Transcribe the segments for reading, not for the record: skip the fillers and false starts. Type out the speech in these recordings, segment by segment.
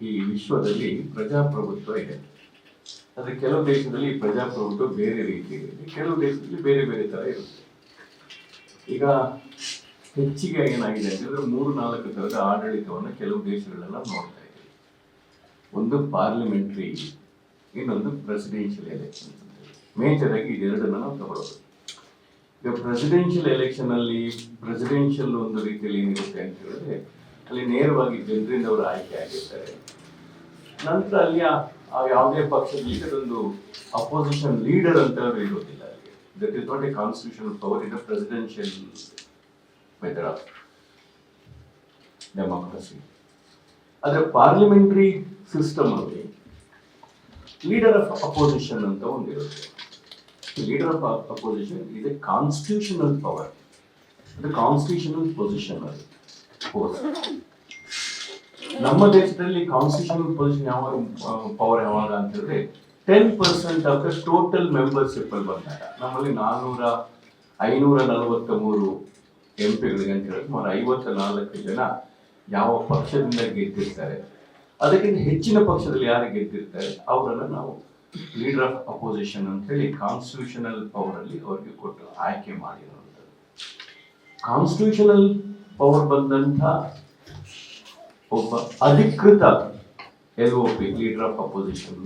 ಈ ವಿಶ್ವದಲ್ಲಿ ಪ್ರಜಾಪ್ರಭುತ್ವ ಇದೆ. ಆದರೆ ಕೆಲವು ದೇಶದಲ್ಲಿ ಪ್ರಜಾಪ್ರಭುತ್ವ ಬೇರೆ ರೀತಿ ಇದೆ, ಕೆಲವು ದೇಶದಲ್ಲಿ ಬೇರೆ ಬೇರೆ ತರ ಇರುತ್ತೆ. ಈಗ ಹೆಚ್ಚಿಗೆ ಏನಾಗಿದೆ ಅಂತಂದ್ರೆ 3-4 ತರದ ಆಡಳಿತವನ್ನು ಕೆಲವು ದೇಶಗಳೆಲ್ಲ ನೋಡ್ತಾ ಇದ್ದೀವಿ. ಒಂದು ಪಾರ್ಲಿಮೆಂಟ್ರಿ, ಇನ್ನೊಂದು ಪ್ರೆಸಿಡೆನ್ಷಿಯಲ್ ಎಲೆಕ್ಷನ್. ಮೇಜರ್ ಆಗಿ ಇದೆರಡನ್ನ ನಾವು ತಗೊಳ್ಳೋದು. ಈಗ ಪ್ರೆಸಿಡೆನ್ಷಿಯಲ್ ಎಲೆಕ್ಷನ್ ಅಲ್ಲಿ ಪ್ರೆಸಿಡೆನ್ಷಿಯಲ್ ಒಂದು ರೀತಿಯಲ್ಲಿ ಏನಿರುತ್ತೆ ಅಂತ ಹೇಳಿದ್ರೆ, ಅಲ್ಲಿ ನೇರವಾಗಿ ಜನರಿಂದ ಅವರು ಆಯ್ಕೆ ಆಗಿರ್ತಾರೆ. ನಂತರ ಅಲ್ಲಿ ಯಾವುದೇ ಪಕ್ಷದಲ್ಲಿ ಅದೊಂದು ಅಪೋಸಿಷನ್ ಲೀಡರ್ ಅಂತ ಇರೋದಿಲ್ಲ. ಅಲ್ಲಿ that is not a constitutional power, is a presidential method of democracy. ಆದರೆ ಪಾರ್ಲಿಮೆಂಟರಿ ಸಿಸ್ಟಮ್ ಅಲ್ಲಿ ಲೀಡರ್ ಆಫ್ ಅಪೋಸಿಷನ್ ಅಂತ ಒಂದಿರುತ್ತೆ. Leader of opposition is a constitutional power, the constitutional position ಅಲ್ಲಿ ಪೋಸ್ಟ್. ನಮ್ಮ ದೇಶದಲ್ಲಿ ಕಾನ್ಸ್ಟಿಟ್ಯೂಷನಲ್ ಪೊಸಿಷನ್ ಪವರ್ ಯಾವಾಗ ಅಂತ ಹೇಳಿದ್ರೆ 10% ಆಫ್ ದ ಟೋಟಲ್ ಮೆಂಬರ್ಶಿಪ್ ಅಲ್ಲಿ ಬಂದಾಗ, ನಮ್ಮಲ್ಲಿ 543 MP ಅಂತ ಹೇಳಿದ್ರೆ ಸುಮಾರು 54 ಜನ ಯಾವ ಪಕ್ಷದಿಂದ ಗೆದ್ದಿರ್ತಾರೆ, ಅದಕ್ಕಿಂತ ಹೆಚ್ಚಿನ ಪಕ್ಷದಲ್ಲಿ ಯಾರು ಗೆದ್ದಿರ್ತಾರೆ ಅವರನ್ನು ನಾವು ಲೀಡರ್ ಆಫ್ ಅಪೋಸಿಷನ್ ಅಂತ ಹೇಳಿ ಕಾನ್ಸ್ಟಿಟ್ಯೂಷನಲ್ ಪವರ್ ಅಲ್ಲಿ ಅವರಿಗೆ ಕೊಟ್ಟು ಆಯ್ಕೆ ಮಾಡಿರುವಂಥದ್ದು. ಕಾನ್ಸ್ಟಿಟ್ಯೂಷನಲ್ ಪವರ್ ಬಂದಂತ ಒಬ್ಬ ಅಧಿಕೃತ LOP ಲೀಡರ್ ಆಫ್ ಅಪೋಸಿಷನ್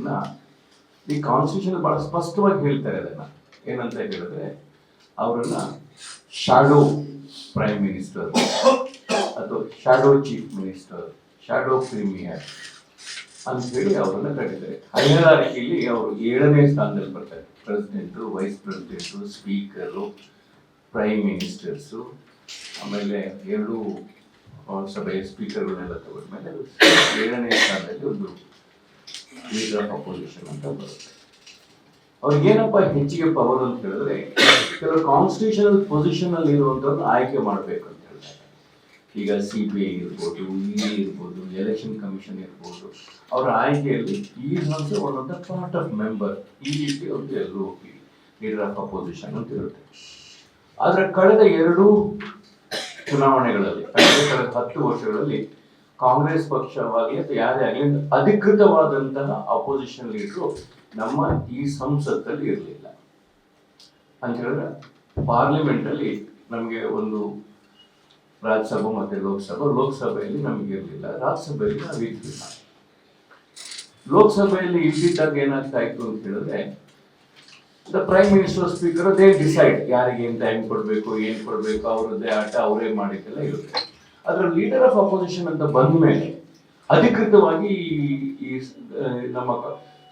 ಈ ಕಾನ್ಸ್ಟಿಟ್ಯೂಷನ್ ಬಹಳ ಸ್ಪಷ್ಟವಾಗಿ ಹೇಳ್ತಾರೆ. ಅದನ್ನ ಏನಂತ ಹೇಳಿದ್ರೆ, ಅವರನ್ನ ಶಾಡೋ ಪ್ರೈಮ್ ಮಿನಿಸ್ಟರ್ ಅಥವಾ shadow chief minister, shadow premier ಅಂತ ಹೇಳಿ ಅವರನ್ನ ಕರೀತಾರೆ. ಹೈರಾರ್ಕಿಯಲ್ಲಿ ಅವರು 7ನೇ ಸ್ಥಾನದಲ್ಲಿ ಬರ್ತಾರೆ. President, vice president, speaker, prime ministers, ಆಮೇಲೆ 2 ಸಭೆಯ ಸ್ಪೀಕರ್ಗಳನ್ನೆಲ್ಲ ತಗೊಂಡ್ಮೇಲೆ 7ನೇ ಸ್ಥಾನದಲ್ಲಿ ಒಂದು ಲೀಡರ್ ಆಫ್ ಅಪೋಸಿಷನ್ ಅಂತ ಬರುತ್ತೆ. ಅವ್ರಿಗೇನಪ್ಪ ಹೆಚ್ಚಿಗೆ ಪವರ್ ಅಂತ ಹೇಳಿದ್ರೆ, ಕೆಲವು ಕಾನ್ಸ್ಟಿಟ್ಯೂಷನಲ್ ಪೊಸಿಷನ್ ಅಲ್ಲಿ ಇರುವಂತವ್ರನ್ನ ಆಯ್ಕೆ ಮಾಡಬೇಕು ಅಂತ ಹೇಳಿದಾಗ, ಈಗ CBI ಇರ್ಬೋದು, ED ಇರ್ಬೋದು, ಎಲೆಕ್ಷನ್ ಕಮಿಷನ್ ಇರ್ಬೋದು, ಅವರ ಆಯ್ಕೆಯಲ್ಲಿ is also one of the part of member. ಈ ರೀತಿ ಒಂದು LOP ಲೀಡರ್ ಆಫ್ ಅಪೋಸಿಷನ್ ಅಂತ ಇರುತ್ತೆ. ಆದ್ರೆ ಕಳೆದ 2 ಚುನಾವಣೆಗಳಲ್ಲಿ, ಕಳೆದ 10 ವರ್ಷಗಳಲ್ಲಿ ಕಾಂಗ್ರೆಸ್ ಪಕ್ಷವಾಗಿ ಅಥವಾ ಯಾರೇ ಆಗಲಿ ಅಧಿಕೃತವಾದಂತಹ ಅಪೋಸಿಷನ್ ಲೀಡರು ನಮ್ಮ ಈ ಸಂಸತ್ತಲ್ಲಿ ಇರಲಿಲ್ಲ ಅಂತ ಹೇಳಿದ್ರೆ, ಪಾರ್ಲಿಮೆಂಟ್ ಅಲ್ಲಿ ನಮಗೆ ಒಂದು ರಾಜ್ಯಸಭೆ ಮತ್ತೆ ಲೋಕಸಭೆಯಲ್ಲಿ ನಮಗೆ ಇರಲಿಲ್ಲ, ರಾಜ್ಯಸಭೆಯಲ್ಲಿ ನಾವು ಇರಲಿಲ್ಲ. ಲೋಕಸಭೆಯಲ್ಲಿ ಇದ್ದಿದ್ದಾಗ ಏನಾಗ್ತಾ ಇತ್ತು ಅಂತ ಹೇಳಿದ್ರೆ, the prime minister, speaker they decide ಯಾರಿಗೆ ಏನು ಟೈಮ್ ಕೊಡಬೇಕು, ಏನು ಕೊಡಬೇಕು, ಅವರದ್ದೇ ಆಟ ಅವರೇ ಮಾಡಿದ್ದೆಲ್ಲ ಇರುತ್ತೆ. ಅದರ ಲೀಡರ್ ಆಫ್ ಅಪೋಸಿಷನ್ ಅಂತ ಬಂದ ಮೇಲೆ ಅಧಿಕೃತವಾಗಿ ಈ ನಮ್ಮ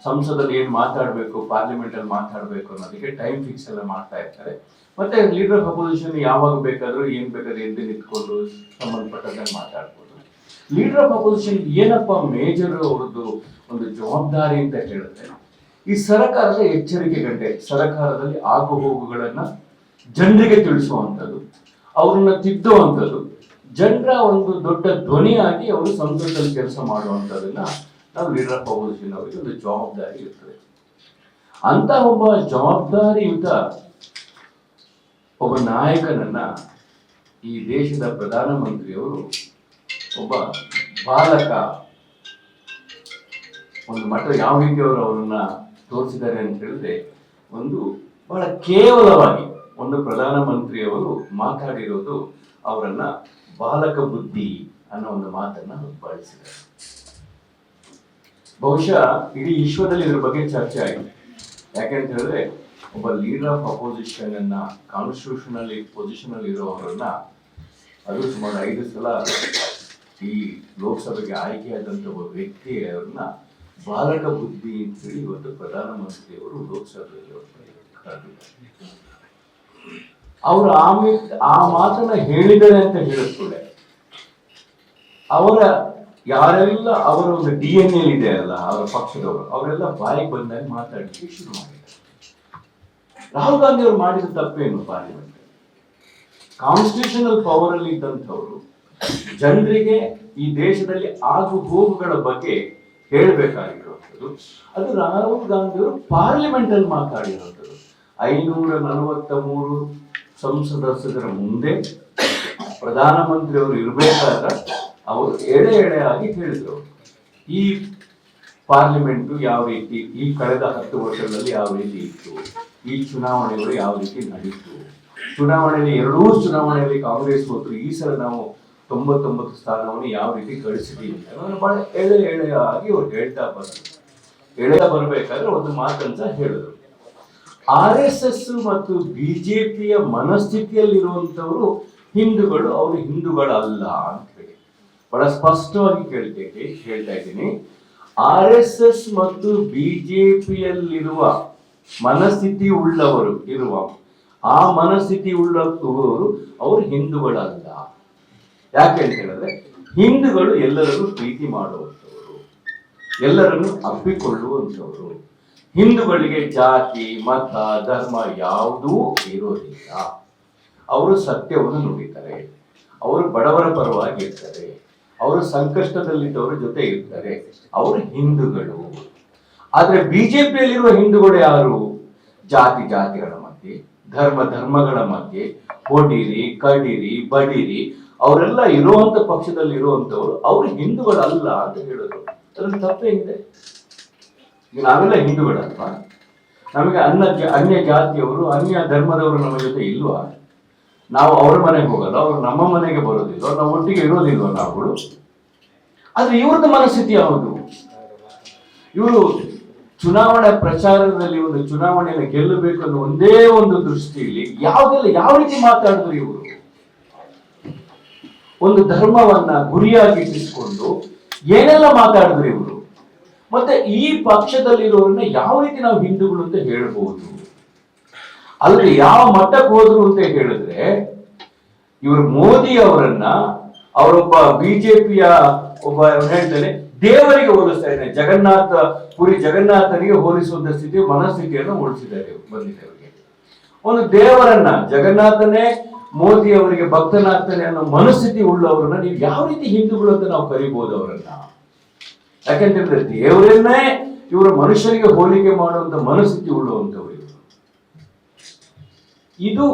ಸಂಸದಲ್ಲಿ ಏನು ಮಾತಾಡಬೇಕು, ಪಾರ್ಲಿಮೆಂಟ್ ಅಲ್ಲಿ ಮಾತಾಡಬೇಕು ಅನ್ನೋದಕ್ಕೆ ಟೈಮ್ ಫಿಕ್ಸ್ ಎಲ್ಲ ಮಾಡ್ತಾ ಇರ್ತಾರೆ. ಮತ್ತೆ ಲೀಡರ್ ಆಫ್ ಅಪೋಸಿಷನ್ ಯಾವಾಗ ಬೇಕಾದ್ರೂ ಏನ್ ಬೇಕಾದ್ರೂ ಎದ್ದು ನಿಂತ್ಕೊಂಡು ಸಂಬಂಧಪಟ್ಟಂಗೆ ಮಾತಾಡ್ಬೋದು. ಲೀಡರ್ ಆಫ್ ಅಪೋಸಿಷನ್ ಏನಪ್ಪ ಮೇಜರ್ ಅವ್ರದ್ದು ಒಂದು ಜವಾಬ್ದಾರಿ ಅಂತ ಹೇಳಿದ್ರೆ, ಈ ಸರ್ಕಾರದ ಎಚ್ಚರಿಕೆ ಗಂಟೆ, ಸರ್ಕಾರದಲ್ಲಿ ಆಗು ಹೋಗುಗಳನ್ನ ಜನರಿಗೆ ತಿಳಿಸುವಂಥದ್ದು, ಅವ್ರನ್ನ ತಿದ್ದುವಂಥದ್ದು, ಜನರ ಒಂದು ದೊಡ್ಡ ಧ್ವನಿಯಾಗಿ ಅವರು ಸಂಸದಲ್ಲಿ ಕೆಲಸ ಮಾಡುವಂಥದ್ದನ್ನ ನಾವು ಲೀಡರ್ ಆಫ್ ಅಪೋಸಿಷನ್ ಅವರಿಗೆ ಒಂದು ಜವಾಬ್ದಾರಿ ಇರ್ತದೆ. ಅಂತ ಒಬ್ಬ ಜವಾಬ್ದಾರಿಯುತ ಒಬ್ಬ ನಾಯಕನನ್ನ ಈ ದೇಶದ ಪ್ರಧಾನಮಂತ್ರಿಯವರು ಒಬ್ಬ ಬಾಲಕ ಒಂದು ಮಠ ಯಾವ ರೀತಿ ಅವರು ಅವರನ್ನ ತೋರಿಸಿದ್ದಾರೆ ಅಂತ ಹೇಳಿದ್ರೆ, ಒಂದು ಬಹಳ ಕೇವಲವಾಗಿ ಒಂದು ಪ್ರಧಾನಮಂತ್ರಿಯವರು ಮಾತಾಡಿರೋದು ಅವರನ್ನ ಬಾಲಕ ಬುದ್ಧಿ ಅನ್ನೋ ಒಂದು ಮಾತನ್ನ ಬಳಸಿದ್ದಾರೆ. ಬಹುಶಃ ಇಡೀ ವಿಶ್ವದಲ್ಲಿ ಇದ್ರ ಬಗ್ಗೆ ಚರ್ಚೆ ಆಗಿದೆ. ಯಾಕೆಂತ ಹೇಳಿದ್ರೆ, ಒಬ್ಬ ಲೀಡರ್ ಆಫ್ ಅಪೋಸಿಷನ್ ಅನ್ನ ಕಾನ್ಸ್ಟಿಟ್ಯೂಷನಲ್ ಪೊಸಿಷನ್ ಅಲ್ಲಿ ಇರೋವರನ್ನ, ಅದು ಸುಮಾರು 5 ಸಲ ಈ ಲೋಕಸಭೆಗೆ ಆಯ್ಕೆಯಾದಂತ ಒಬ್ಬ ವ್ಯಕ್ತಿ ಅವ್ರನ್ನ ಬಾಲಕ ಬುದ್ಧಿ ಅಂತ ಹೇಳಿ ಇವತ್ತು ಪ್ರಧಾನಮಂತ್ರಿಯವರು ಲೋಕಸಭೆಯಲ್ಲಿ ಅವರು ಆ ಮಾತನ್ನ ಹೇಳಿದ್ದಾರೆ ಅಂತ ಹೇಳಿಸ್ಕೊಳ್ಳೆ, ಅವರ ಯಾರೆಲ್ಲ ಅವರ ಒಂದು DNA ಇದೆ ಅಲ್ಲ, ಅವರ ಪಕ್ಷದವರು ಅವರೆಲ್ಲ ಬಾಯಿಗೆ ಬಂದಾಗ ಮಾತಾಡಲಿಕ್ಕೆ ಶುರು ಮಾಡಿದ್ದಾರೆ. ರಾಹುಲ್ ಗಾಂಧಿ ಅವರು ಮಾಡಿದ ತಪ್ಪೇನು? ಪಾರ್ಲಿಮೆಂಟ್ ಕಾನ್ಸ್ಟಿಟ್ಯೂಷನಲ್ ಪವರ್ ಅಲ್ಲಿ ಇದ್ದಂಥವ್ರು ಜನರಿಗೆ ಈ ದೇಶದಲ್ಲಿ ಆಗು ಹೋಗುಗಳ ಬಗ್ಗೆ ಹೇಳಬೇಕಾಗಿರುವಂಥದ್ದು, ಅದು ರಾಹುಲ್ ಗಾಂಧಿ ಅವರು ಪಾರ್ಲಿಮೆಂಟ್ ಅಲ್ಲಿ ಮಾತಾಡಿರುವಂಥದ್ದು. 543 ಸಂಸದರ ಮುಂದೆ ಪ್ರಧಾನಮಂತ್ರಿ ಅವರು ಇರಬೇಕಾದ್ರೆ ಅವರು ಎಳೆ ಆಗಿ ಹೇಳಿದ್ರು. ಈ ಪಾರ್ಲಿಮೆಂಟು ಯಾವ ರೀತಿ ಈ ಕಳೆದ 10 ವರ್ಷಗಳಲ್ಲಿ ಯಾವ ರೀತಿ ಇತ್ತು, ಈ ಚುನಾವಣೆಗಳು ಯಾವ ರೀತಿ ನಡೀತು, ಚುನಾವಣೆಯಲ್ಲಿ ಎರಡೂ ಚುನಾವಣೆಯಲ್ಲಿ ಕಾಂಗ್ರೆಸ್ ಮತ್ತು ಈ ಸಲ ನಾವು 99 ಸ್ಥಾನವನ್ನು ಯಾವ ರೀತಿ ಗಳಿಸಿದೀವಿ ಅಂತ ಬಹಳ ಎಳೆಯಾಗಿ ಅವ್ರು ಹೇಳ್ತಾ ಬರಬೇಕಾದ್ರೆ ಒಂದು ಮಾತಂತ ಹೇಳಿದ್ರು. RSS ಮತ್ತು ಬಿಜೆಪಿಯ ಮನಸ್ಥಿತಿಯಲ್ಲಿರುವಂತವರು ಹಿಂದೂಗಳು, ಅವರು ಹಿಂದೂಗಳಲ್ಲ ಅಂತ ಹೇಳಿ ಬಹಳ ಸ್ಪಷ್ಟವಾಗಿ ಹೇಳ್ತಾ ಇದ್ದೀನಿ. RSS ಮತ್ತು ಬಿಜೆಪಿಯಲ್ಲಿರುವ ಮನಸ್ಥಿತಿ ಉಳ್ಳವರು ಆ ಮನಸ್ಥಿತಿ ಉಳ್ಳವರು ಅವರು ಹಿಂದೂಗಳಲ್ಲ. ಯಾಕೆ ಅಂತ ಹೇಳಿದ್ರೆ ಹಿಂದೂಗಳು ಎಲ್ಲರನ್ನು ಪ್ರೀತಿ ಮಾಡುವಂಥವರು, ಎಲ್ಲರನ್ನು ಅಪ್ಪಿಕೊಳ್ಳುವಂಥವರು. ಹಿಂದೂಗಳಿಗೆ ಜಾತಿ ಮತ ಧರ್ಮ ಯಾವುದೂ ಇರೋದಿಲ್ಲ. ಅವರು ಸತ್ಯವನ್ನು ನುಡಿತಾರೆ, ಅವರು ಬಡವರ ಪರವಾಗಿ ಇರ್ತಾರೆ, ಅವರು ಸಂಕಷ್ಟದಲ್ಲಿದ್ದವರ ಜೊತೆ ಇರ್ತಾರೆ, ಅವರು ಹಿಂದೂಗಳು. ಆದ್ರೆ ಬಿಜೆಪಿಯಲ್ಲಿರುವ ಹಿಂದೂಗಳು ಯಾರು? ಜಾತಿಗಳ ಮಧ್ಯೆ, ಧರ್ಮಗಳ ಮಧ್ಯೆ ಹೊಡಿರಿ ಕಡಿರಿ ಬಡಿರಿ ಅವರೆಲ್ಲ ಇರುವಂತ ಪಕ್ಷದಲ್ಲಿ ಇರುವಂತವ್ರು ಅವರು ಹಿಂದೂಗಳಲ್ಲ ಅಂತ ಹೇಳಿದ್ರು. ಅದ್ರಲ್ಲಿ ತಪ್ಪೇನಿದೆ? ನಾವೆಲ್ಲ ಹಿಂದೂಗಳಲ್ವಾ? ನಮಗೆ ಅನ್ಯ ಜಾತಿಯವರು ಅನ್ಯ ಧರ್ಮದವರು ನಮ್ಮ ಜೊತೆ ಇಲ್ವಾ? ನಾವು ಅವ್ರ ಮನೆಗೆ ಹೋಗಲ್ಲ, ಅವ್ರು ನಮ್ಮ ಮನೆಗೆ ಬರೋದಿಲ್ವ, ನಾವು ಒಟ್ಟಿಗೆ ಇರೋದಿಲ್ವ ನಾವುಗಳು? ಆದ್ರೆ ಇವ್ರದ್ದು ಮನಸ್ಥಿತಿ ಯಾವುದು? ಇವರು ಚುನಾವಣಾ ಪ್ರಚಾರದಲ್ಲಿ ಒಂದು ಚುನಾವಣೆಯನ್ನು ಗೆಲ್ಲಬೇಕು ಅನ್ನೋ ಒಂದೇ ಒಂದು ದೃಷ್ಟಿಯಲ್ಲಿ ಯಾವ ರೀತಿ ಮಾತಾಡಿದ್ರು ಇವರು? ಒಂದು ಧರ್ಮವನ್ನ ಗುರಿಯಾಗಿಟ್ಟಿಸಿಕೊಂಡು ಏನೆಲ್ಲ ಮಾತಾಡಿದ್ರು ಇವರು? ಮತ್ತೆ ಈ ಪಕ್ಷದಲ್ಲಿರೋರನ್ನ ಯಾವ ರೀತಿ ನಾವು ಹಿಂದೂಗಳು ಅಂತ ಹೇಳ್ಬಹುದು? ಅಲ್ಲದೆ ಯಾವ ಮಟ್ಟಕ್ಕೆ ಹೋದ್ರು ಅಂತ ಹೇಳಿದ್ರೆ, ಇವರು ಮೋದಿ ಅವರನ್ನ ಅವರೊಬ್ಬ ಬಿಜೆಪಿಯ ಒಬ್ಬ ಹೇಳ್ತಾನೆ ದೇವರಿಗೆ ಹೋಲಿಸ್ತಾ ಇದ್ದಾನೆ. ಪುರಿ ಜಗನ್ನಾಥನಿಗೆ ಹೋಲಿಸುವಂತ ಮನಸ್ಥಿತಿಯನ್ನು ಬಂದಿದೆ ಅವರಿಗೆ. ಒಂದು ದೇವರನ್ನ ಜಗನ್ನಾಥನೇ ಮೋದಿ ಅವರಿಗೆ ಭಕ್ತನಾಗ್ತಾನೆ ಅನ್ನೋ ಮನಸ್ಥಿತಿ ಉಳ್ಳವರನ್ನ ನೀವು ಯಾವ ರೀತಿ ಹಿಂದೂಗಳು ಅಂತ ನಾವು ಕರಿಬಹುದು ಅವರನ್ನ? ಯಾಕೆಂತಂದ್ರೆ ದೇವರನ್ನೇ ಇವರು ಮನುಷ್ಯರಿಗೆ ಹೋಲಿಕೆ ಮಾಡುವಂತ ಮನಸ್ಥಿತಿ ಉಳ್ಳುವಂತವರು ಇವರು. ಇದು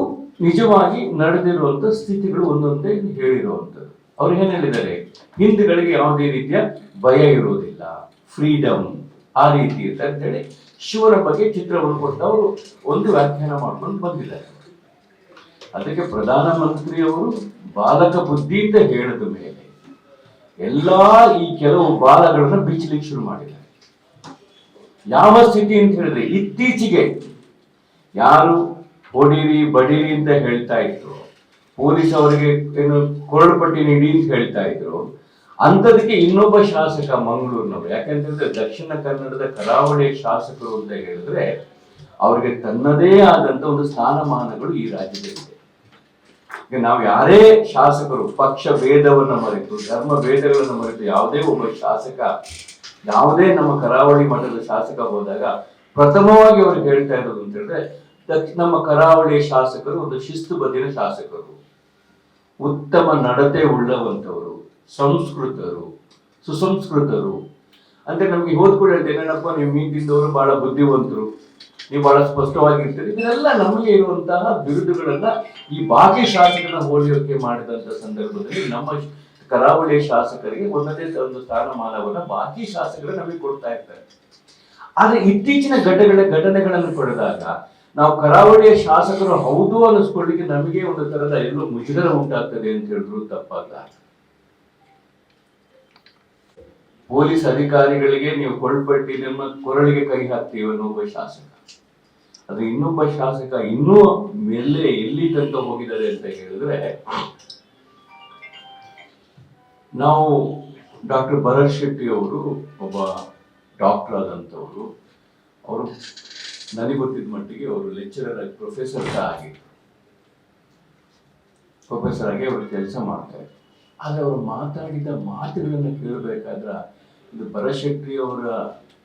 ನಿಜವಾಗಿ ನಡೆದಿರುವಂತ ಸ್ಥಿತಿಗಳು ಒಂದೊಂದೇ ಹೇಳಿರುವಂತದ್ದು. ಅವ್ರು ಏನ್ ಹೇಳಿದ್ದಾರೆ? ಹಿಂದೂಗಳಿಗೆ ಯಾವುದೇ ರೀತಿಯ ಭಯ ಇರುವುದಿಲ್ಲ, ಫ್ರೀಡಮ್ ಆ ರೀತಿ ಇರುತ್ತೆ ಅಂತ ಹೇಳಿ ಶಿವನ ಬಗ್ಗೆ ಚಿತ್ರವನ್ನು ಕೊಟ್ಟು ಅವರು ಒಂದು ವ್ಯಾಖ್ಯಾನ ಮಾಡ್ಕೊಂಡು ಬಂದಿದ್ದಾರೆ. ಅದಕ್ಕೆ ಪ್ರಧಾನಮಂತ್ರಿಯವರು ಬಾಲಕ ಬುದ್ಧಿ ಅಂತ ಹೇಳಿದ ಮೇಲೆ ಎಲ್ಲಾ ಈ ಕೆಲವು ಬಾಲಗಳನ್ನ ಬಿಚ್ಚಲಿಕ್ಕೆ ಶುರು ಮಾಡಿದ್ದಾರೆ. ಯಾವ ಸ್ಥಿತಿ ಅಂತ ಹೇಳಿದ್ರೆ, ಇತ್ತೀಚೆಗೆ ಯಾರು ಹೊಡಿರಿ ಬಡಿರಿ ಅಂತ ಹೇಳ್ತಾ ಇದ್ರು, ಪೊಲೀಸ್ ಅವರಿಗೆ ಏನು ಕೊರಳುಪಟ್ಟಿ ನೀಡಿ ಅಂತ ಹೇಳ್ತಾ ಇದ್ರು, ಅಂಥದಕ್ಕೆ ಇನ್ನೊಬ್ಬ ಶಾಸಕ ಮಂಗಳೂರಿನವರು, ಯಾಕಂತಂದ್ರೆ ದಕ್ಷಿಣ ಕನ್ನಡದ ಕರಾವಳಿ ಶಾಸಕರು ಅಂತ ಹೇಳಿದ್ರೆ ಅವ್ರಿಗೆ ತನ್ನದೇ ಆದಂತ ಒಂದು ಸ್ಥಾನಮಾನಗಳು ಈ ರಾಜ್ಯದಲ್ಲಿದೆ. ನಾವು ಯಾರೇ ಶಾಸಕರು ಪಕ್ಷ ಭೇದವನ್ನ ಮರೆತು ಧರ್ಮ ಭೇದಗಳನ್ನು ಮರೆತು ಯಾವುದೇ ಒಬ್ಬ ಶಾಸಕ ಯಾವುದೇ ನಮ್ಮ ಕರಾವಳಿ ಮಠದ ಶಾಸಕ ಹೋದಾಗ ಪ್ರಥಮವಾಗಿ ಅವ್ರಿಗೆ ಹೇಳ್ತಾ ಇರೋದು ಅಂತ ಹೇಳಿದ್ರೆ, ನಮ್ಮ ಕರಾವಳಿಯ ಶಾಸಕರು ಒಂದು ಶಿಸ್ತುಬದ್ಧಿನ ಶಾಸಕರು, ಉತ್ತಮ ನಡತೆ ಉಳ್ಳವಂತವರು, ಸಂಸ್ಕೃತರು, ಸುಸಂಸ್ಕೃತರು ಅಂದ್ರೆ ನಮ್ಗೆ ಹೋದ್ ಕೂಡ ಹೇಳ್ತೇನೆ, ಏನಪ್ಪ ನೀವು ಮೀನಿದ್ದವರು ಬಹಳ ಬುದ್ಧಿವಂತರು, ನೀವು ಬಹಳ ಸ್ಪಷ್ಟವಾಗಿರ್ತೀರಿ. ಇದೆಲ್ಲ ನಮಗೆ ಇರುವಂತಹ ಬಿರುದುಗಳನ್ನ ಈ ಬಾಕಿ ಶಾಸಕರನ್ನ ಹೋಲಿಕೆ ಮಾಡಿದಂತ ಸಂದರ್ಭದಲ್ಲಿ ನಮ್ಮ ಕರಾವಳಿಯ ಶಾಸಕರಿಗೆ ಒಂದದೇ ಒಂದು ಸ್ಥಾನಮಾನವನ್ನ ಬಾಕಿ ಶಾಸಕರು ನಮಗೆ ಕೊಡ್ತಾ ಇರ್ತಾರೆ. ಆದ್ರೆ ಇತ್ತೀಚಿನ ಘಟನೆಗಳನ್ನು ಕೊಡಿದಾಗ ನಾವು ಕರಾವಳಿಯ ಶಾಸಕರು ಹೌದು ಅನ್ನಿಸ್ಕೊಳ್ಳಿಕ್ಕೆ ನಮಗೆ ಒಂದು ತರದ ಎಲ್ಲೋ ಮುಜುಗರ ಉಂಟಾಗ್ತದೆ ಅಂತ ಹೇಳಿದ್ರು ತಪ್ಪಲ್ಲ. ಪೊಲೀಸ್ ಅಧಿಕಾರಿಗಳಿಗೆ ನೀವು ಕೊಳ್ಪಟ್ಟಿ ನಿಮ್ಮ ಕೊರಳಿಗೆ ಕೈ ಹಾಕ್ತೀವಿ ಅನ್ನೋ ಒಬ್ಬ ಶಾಸಕ, ಅದು ಇನ್ನೊಬ್ಬ ಶಾಸಕ ಇನ್ನೂ ಎಲ್ಲಿ ತನಕ ಹೋಗಿದ್ದಾರೆ ಅಂತ ಹೇಳಿದ್ರೆ, ನಾವು ಡಾಕ್ಟರ್ ಭರತ್ ಶೆಟ್ಟಿ ಅವರು ಒಬ್ಬ ಡಾಕ್ಟರ್ ಆದಂಥವರು, ಅವರು ನನಗೆ ಗೊತ್ತಿದ್ದ ಮಟ್ಟಿಗೆ ಅವರು ಲೆಕ್ಚರರ್ ಆಗಿ ಪ್ರೊಫೆಸರ್ ಆಗಿ ಅವರು ಕೆಲಸ ಮಾಡ್ತಾರೆ. ಆದ್ರೆ ಅವರು ಮಾತಾಡಿದ ಮಾತುಗಳನ್ನು ಕೇಳಬೇಕಾದ್ರೆ ಇದು ಭರತ್ ಶೆಟ್ಟಿ ಅವರ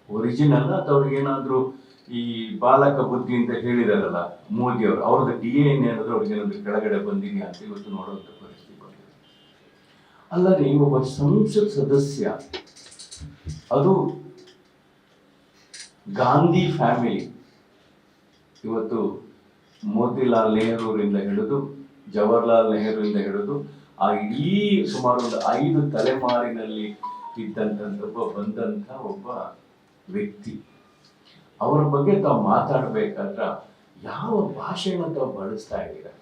ಒರಿಜಿನಲ್ ಅಥವಾ ಅವ್ರಿಗೇನಾದ್ರು ಈ ಬಾಲಕ ಬುದ್ಧಿ ಅಂತ ಹೇಳಿದಾರಲ್ಲ ಮೋದಿ ಅವರು, ಅವ್ರದ್ದು DNA ಏನಾದ್ರು ಅವ್ರಿಗೇನಾದ್ರು ಕೆಳಗಡೆ ಬಂದಿನಿ ಅಂತ ಇವತ್ತು ನೋಡುವಂತ ಪರಿಸ್ಥಿತಿ ಬಂದಿದೆ. ಅಲ್ಲದೆ ಒಬ್ಬ ಸಂಸತ್ ಸದಸ್ಯ, ಅದು ಗಾಂಧಿ ಫ್ಯಾಮಿಲಿ, ಇವತ್ತು ಮೋತಿಲಾಲ್ ನೆಹರೂರಿಂದ ಹಿಡಿದು ಜವಾಹರ್ಲಾಲ್ ನೆಹರೂರಿಂದ ಹಿಡಿದು ಆ ಇಡೀ ಸುಮಾರು ಒಂದು 5 ತಲೆಮಾರಿನಲ್ಲಿ ಬಂದಂಥ ಒಬ್ಬ ವ್ಯಕ್ತಿ. ಅವರ ಬಗ್ಗೆ ತಾವು ಮಾತಾಡಬೇಕಾದ್ರ ಯಾವ ಭಾಷೆಯನ್ನು ತಾವು ಬಳಸ್ತಾ ಇದ್ದೀರಾ?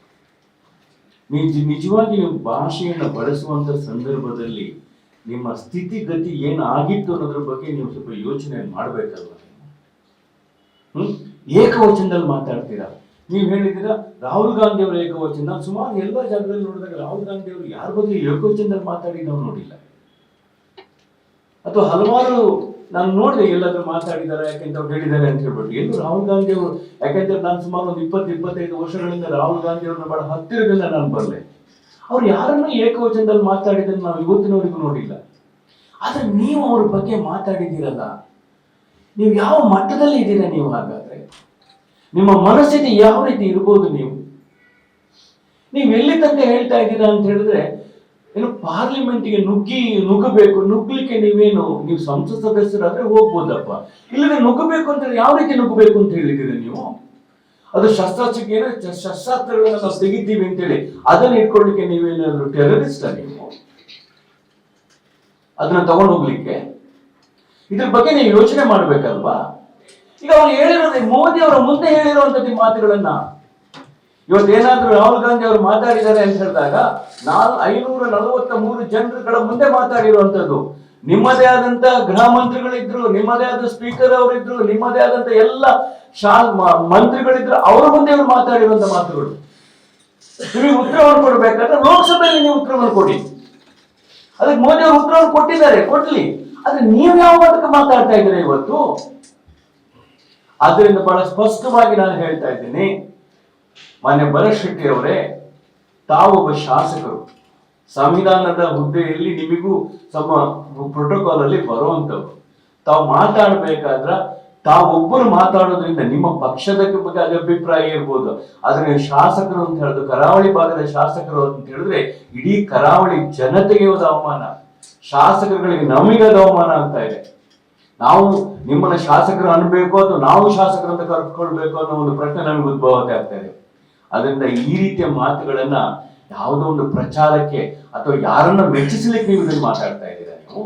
ನಿಜವಾಗಿ ನೀವು ಭಾಷೆಯನ್ನು ಬಳಸುವಂತ ಸಂದರ್ಭದಲ್ಲಿ ನಿಮ್ಮ ಸ್ಥಿತಿಗತಿ ಏನಾಗಿತ್ತು ಅನ್ನೋದ್ರ ಬಗ್ಗೆ ನೀವು ಸ್ವಲ್ಪ ಯೋಚನೆ ಮಾಡ್ಬೇಕಲ್ವ? ಏಕವಚನದಲ್ಲಿ ಮಾತಾಡ್ತೀರಾ. ನೀವು ಹೇಳಿದ್ದೀರಾ ರಾಹುಲ್ ಗಾಂಧಿ ಅವರ ಏಕವಚನ. ನಾನು ಸುಮಾರು ಎಲ್ಲ ಜಾಗದಲ್ಲಿ ನೋಡಿದಾಗ ರಾಹುಲ್ ಗಾಂಧಿ ಅವರು ಯಾರ ಬಗ್ಗೆ ಏಕವಚನದಲ್ಲಿ ಮಾತಾಡಿ ನಾವು ನೋಡಿಲ್ಲ. ಅಥವಾ ಹಲವಾರು ನಾನು ನೋಡಿದೆ ಎಲ್ಲಾದ್ರೂ ಮಾತಾಡಿದ್ದಾರೆ ಯಾಕೆಂತ ಅವ್ರು ಹೇಳಿದ್ದಾರೆ ಅಂತ ಹೇಳ್ಬಿಟ್ಟು. ಎಲ್ಲೂ ರಾಹುಲ್ ಗಾಂಧಿ ಅವರು, ಯಾಕೆಂದ್ರೆ ನಾನು ಸುಮಾರು ಒಂದು 20-25 ವರ್ಷಗಳಿಂದ ರಾಹುಲ್ ಗಾಂಧಿ ಅವ್ರನ್ನ ಬಹಳ ಹತ್ತಿರದಿಂದ ನಾನು ಬರಲೆ. ಅವ್ರು ಯಾರನ್ನೂ ಏಕವಚನದಲ್ಲಿ ಮಾತಾಡಿದ್ದನ್ನು ನಾವು ಇವತ್ತಿನವರೆಗೂ ನೋಡಿಲ್ಲ. ಆದ್ರೆ ನೀವು ಅವ್ರ ಬಗ್ಗೆ ಮಾತಾಡಿದ್ದೀರಲ್ಲ, ನೀವು ಯಾವ ಮಟ್ಟದಲ್ಲಿ ಇದ್ದೀರಾ ನೀವು? ಹಾಗಾದ್ರೆ ನಿಮ್ಮ ಮನಸ್ಥಿತಿ ಯಾವ ರೀತಿ ಇರ್ಬೋದು? ನೀವು ಎಲ್ಲಿ ತನಕ ಹೇಳ್ತಾ ಇದ್ದೀರಾ ಅಂತ ಹೇಳಿದ್ರೆ, ಏನು ಪಾರ್ಲಿಮೆಂಟ್ಗೆ ನುಗ್ಗಲಿಕ್ಕೆ ನೀವು ಸಂಸತ್ ಸದಸ್ಯರಾದ್ರೆ ಹೋಗ್ಬೋದಪ್ಪ. ಇಲ್ಲದೆ ನುಗ್ಗಬೇಕು ಅಂತ ಯಾವ ರೀತಿ ನುಗ್ಗಬೇಕು ಅಂತ ಹೇಳಿದ್ದೀರಾ ನೀವು? ಅದು ಶಸ್ತ್ರಾಸ್ತ್ರಗಳನ್ನ ನಾವು ತೆಗಿತೀವಿ ಅಂತೇಳಿ ಅದನ್ನ ಇಟ್ಕೊಳ್ಳಿಕ್ಕೆ ನೀವೇನಾದ್ರು ಟೆರರಿಸ್ಟ್ ನೀವು? ಅದನ್ನ ತಗೊಂಡು ಹೋಗ್ಲಿಕ್ಕೆ ಇದ್ರ ಬಗ್ಗೆ ನೀವು ಯೋಚನೆ ಮಾಡ್ಬೇಕಲ್ವಾ? ಈಗ ಅವ್ರು ಹೇಳಿರೋದು, ಮೋದಿ ಅವರ ಮುಂದೆ ಹೇಳಿರುವಂತದ್ದು ಮಾತುಗಳನ್ನ ಇವತ್ತೇನಾದ್ರೂ ರಾಹುಲ್ ಗಾಂಧಿ ಅವರು ಮಾತಾಡಿದ್ದಾರೆ ಅಂತ ಹೇಳಿದಾಗ 543 ಜನರುಗಳ ಮುಂದೆ ಮಾತಾಡಿರುವಂತದ್ದು. ನಿಮ್ಮದೇ ಆದಂತ ಗೃಹ ಮಂತ್ರಿಗಳಿದ್ರು, ನಿಮ್ಮದೇ ಆದ ಸ್ಪೀಕರ್ ಅವರಿದ್ರು, ನಿಮ್ಮದೇ ಆದಂತ ಎಲ್ಲ ಮಂತ್ರಿಗಳಿದ್ರು, ಅವರ ಮುಂದೆ ಇವರು ಮಾತಾಡಿರುವಂತ ಮಾತುಗಳು. ನಿಮಗೆ ಉತ್ತರವನ್ನು ಕೊಡ್ಬೇಕಾದ್ರೆ ಲೋಕಸಭೆಯಲ್ಲಿ ನೀವು ಉತ್ತರವನ್ನು ಕೊಡಿ. ಅದಕ್ಕೆ ಮೋದಿ ಅವರು ಉತ್ತರವನ್ನು ಕೊಟ್ಟಿದ್ದಾರೆ, ಕೊಡ್ಲಿ. ಆದ್ರೆ ನೀವು ಯಾವ ಮಟ್ಟಕ್ಕೆ ಮಾತಾಡ್ತಾ ಇದ್ದೀರಾ ಇವತ್ತು? ಆದ್ರಿಂದ ಬಹಳ ಸ್ಪಷ್ಟವಾಗಿ ನಾನು ಹೇಳ್ತಾ ಇದ್ದೀನಿ, ಮಾನ್ಯ ಭರತ್ ಶೆಟ್ಟಿ ಅವರೇ, ತಾವೊಬ್ಬ ಶಾಸಕರು, ಸಂವಿಧಾನದ ಹುದ್ದೆಯಲ್ಲಿ ನಿಮಗೂ ತಮ್ಮ ಪ್ರೋಟೋಕಾಲ್ ಅಲ್ಲಿ ಬರುವಂತವ್ರು. ತಾವು ಮಾತಾಡ್ಬೇಕಾದ್ರ ತಾವೊಬ್ಬರು ಮಾತಾಡೋದ್ರಿಂದ ನಿಮ್ಮ ಪಕ್ಷದ ಬಗ್ಗೆ ಅಭಿಪ್ರಾಯ ಇರ್ಬೋದು, ಆದ್ರೆ ಶಾಸಕರು ಅಂತ ಹೇಳಿದ್ರು, ಕರಾವಳಿ ಭಾಗದ ಶಾಸಕರು ಅಂತ ಹೇಳಿದ್ರೆ ಇಡೀ ಕರಾವಳಿ ಜನತೆಗೆ ಒಂದು ಅವಮಾನ, ಶಾಸಕರುಗಳಿಗೆ ನಮಗದ ಅವಮಾನ ಅಂತ ಇದೆ. ನಾವು ನಿಮ್ಮನ್ನ ಶಾಸಕರು ಅನ್ಬೇಕು ಅಥವಾ ನಾವು ಶಾಸಕರು ಅಂತ ಕರ್ಕೊಳ್ಬೇಕು ಅನ್ನೋ ಒಂದು ಪ್ರಶ್ನೆ ನಮಗೆ ಉದ್ಭವ ಆಗ್ತಾ ಇದೆ. ಅದರಿಂದ ಈ ರೀತಿಯ ಮಾತುಗಳನ್ನ ಯಾವುದೋ ಒಂದು ಪ್ರಚಾರಕ್ಕೆ ಅಥವಾ ಯಾರನ್ನ ಮೆಚ್ಚಿಸಲಿಕ್ಕೆ ನೀವು ಇದನ್ನು ಮಾತಾಡ್ತಾ ಇದ್ದೀರಾ ನೀವು?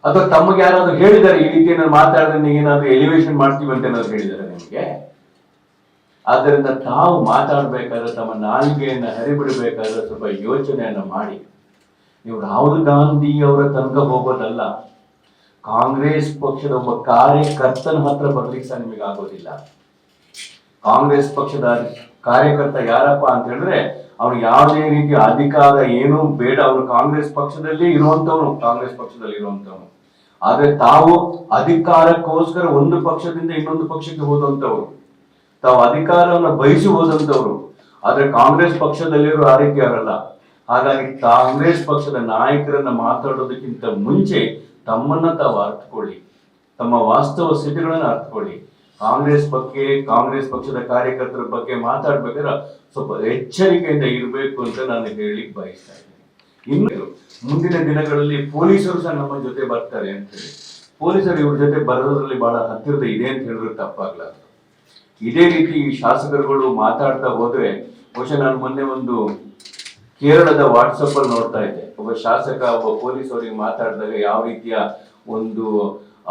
ಅಥವಾ ತಮಗೆ ಯಾರಾದ್ರೂ ಹೇಳಿದ್ದಾರೆ ಈ ರೀತಿ ಏನಾದ್ರು ಮಾತಾಡಿದ್ರೆ ನೀವೇನಾದ್ರೂ ಎಲಿವೇಶನ್ ಮಾಡ್ತೀವಿ ಅಂತ ಏನಾದ್ರು ಹೇಳಿದ್ದಾರೆ ನಿಮಗೆ? ಆದ್ದರಿಂದ ತಾವು ಮಾತಾಡ್ಬೇಕಾದ್ರೆ ತಮ್ಮ ನಾಲಿಗೆಯನ್ನ ಹರಿಬಿಡಬೇಕಾದ್ರೆ ಸ್ವಲ್ಪ ಯೋಚನೆಯನ್ನ ಮಾಡಿ. ನೀವು ರಾಹುಲ್ ಗಾಂಧಿ ಅವರ ತನಕ ಹೋಗೋದಲ್ಲ, ಕಾಂಗ್ರೆಸ್ ಪಕ್ಷದ ಒಬ್ಬ ಕಾರ್ಯಕರ್ತನ ಹತ್ರ ಬರ್ಲಿಕ್ಕೆ ಸಹ ನಿಮಗೆ ಆಗೋದಿಲ್ಲ. ಕಾಂಗ್ರೆಸ್ ಪಕ್ಷದ ಕಾರ್ಯಕರ್ತ ಯಾರಪ್ಪ ಅಂತ ಹೇಳಿದ್ರೆ ಅವ್ನಿಗೆ ಯಾವುದೇ ರೀತಿಯ ಅಧಿಕಾರ ಏನೂ ಬೇಡ, ಅವನು ಕಾಂಗ್ರೆಸ್ ಪಕ್ಷದಲ್ಲಿ ಇರುವಂತವನು. ಆದ್ರೆ ತಾವು ಅಧಿಕಾರಕ್ಕೋಸ್ಕರ ಒಂದು ಪಕ್ಷದಿಂದ ಇನ್ನೊಂದು ಪಕ್ಷಕ್ಕೆ ಹೋದಂತವ್ರು, ತಾವು ಅಧಿಕಾರವನ್ನು ಬಯಸಿ ಹೋದಂತವ್ರು. ಆದ್ರೆ ಕಾಂಗ್ರೆಸ್ ಪಕ್ಷದಲ್ಲಿರೋ ಆ ರೀತಿ ಅವರಲ್ಲ. ಹಾಗಾಗಿ ಕಾಂಗ್ರೆಸ್ ಪಕ್ಷದ ನಾಯಕರನ್ನ ಮಾತಾಡೋದಕ್ಕಿಂತ ಮುಂಚೆ ತಮ್ಮನ್ನ ತಾವು ಅರ್ಥಕೊಳ್ಳಿ, ತಮ್ಮ ವಾಸ್ತವ ಸ್ಥಿತಿಗಳನ್ನ ಅರ್ಥಕೊಳ್ಳಿ. ಕಾಂಗ್ರೆಸ್ ಪಕ್ಷದ ಕಾರ್ಯಕರ್ತರ ಬಗ್ಗೆ ಮಾತಾಡ್ಬೇಕಾದ್ರೆ ಸ್ವಲ್ಪ ಎಚ್ಚರಿಕೆಯಿಂದ ಇರಬೇಕು ಅಂತ ನಾನು ಹೇಳಿಕ್ ಬಯಸ್ತಾ ಇದ್ದೇನೆ. ಇನ್ನು ಮುಂದಿನ ದಿನಗಳಲ್ಲಿ ಪೊಲೀಸರು ಸಹ ನಮ್ಮ ಜೊತೆ ಬರ್ತಾರೆ ಅಂತ ಹೇಳಿ, ಪೊಲೀಸರು ಇವ್ರ ಜೊತೆ ಬರೋದ್ರಲ್ಲಿ ಬಹಳ ಹತ್ತಿರದ ಇದೆ ಅಂತ ಹೇಳಿದ್ರೆ ತಪ್ಪಾಗ್ಲಾರ್ದು. ಇದೇ ರೀತಿ ಈ ಶಾಸಕರುಗಳು ಮಾತಾಡ್ತಾ ಹೋದ್ರೆ, ಬಹುಶಃ ನಾನು ಮೊನ್ನೆ ಒಂದು ಕೇರಳದ ವಾಟ್ಸಪ್ ಅಲ್ಲಿ ನೋಡ್ತಾ ಇದ್ದೆ, ಒಬ್ಬ ಶಾಸಕ ಒಬ್ಬ ಪೊಲೀಸ್ ಅವರಿಗೆ ಮಾತಾಡಿದಾಗ ಯಾವ ರೀತಿಯ ಒಂದು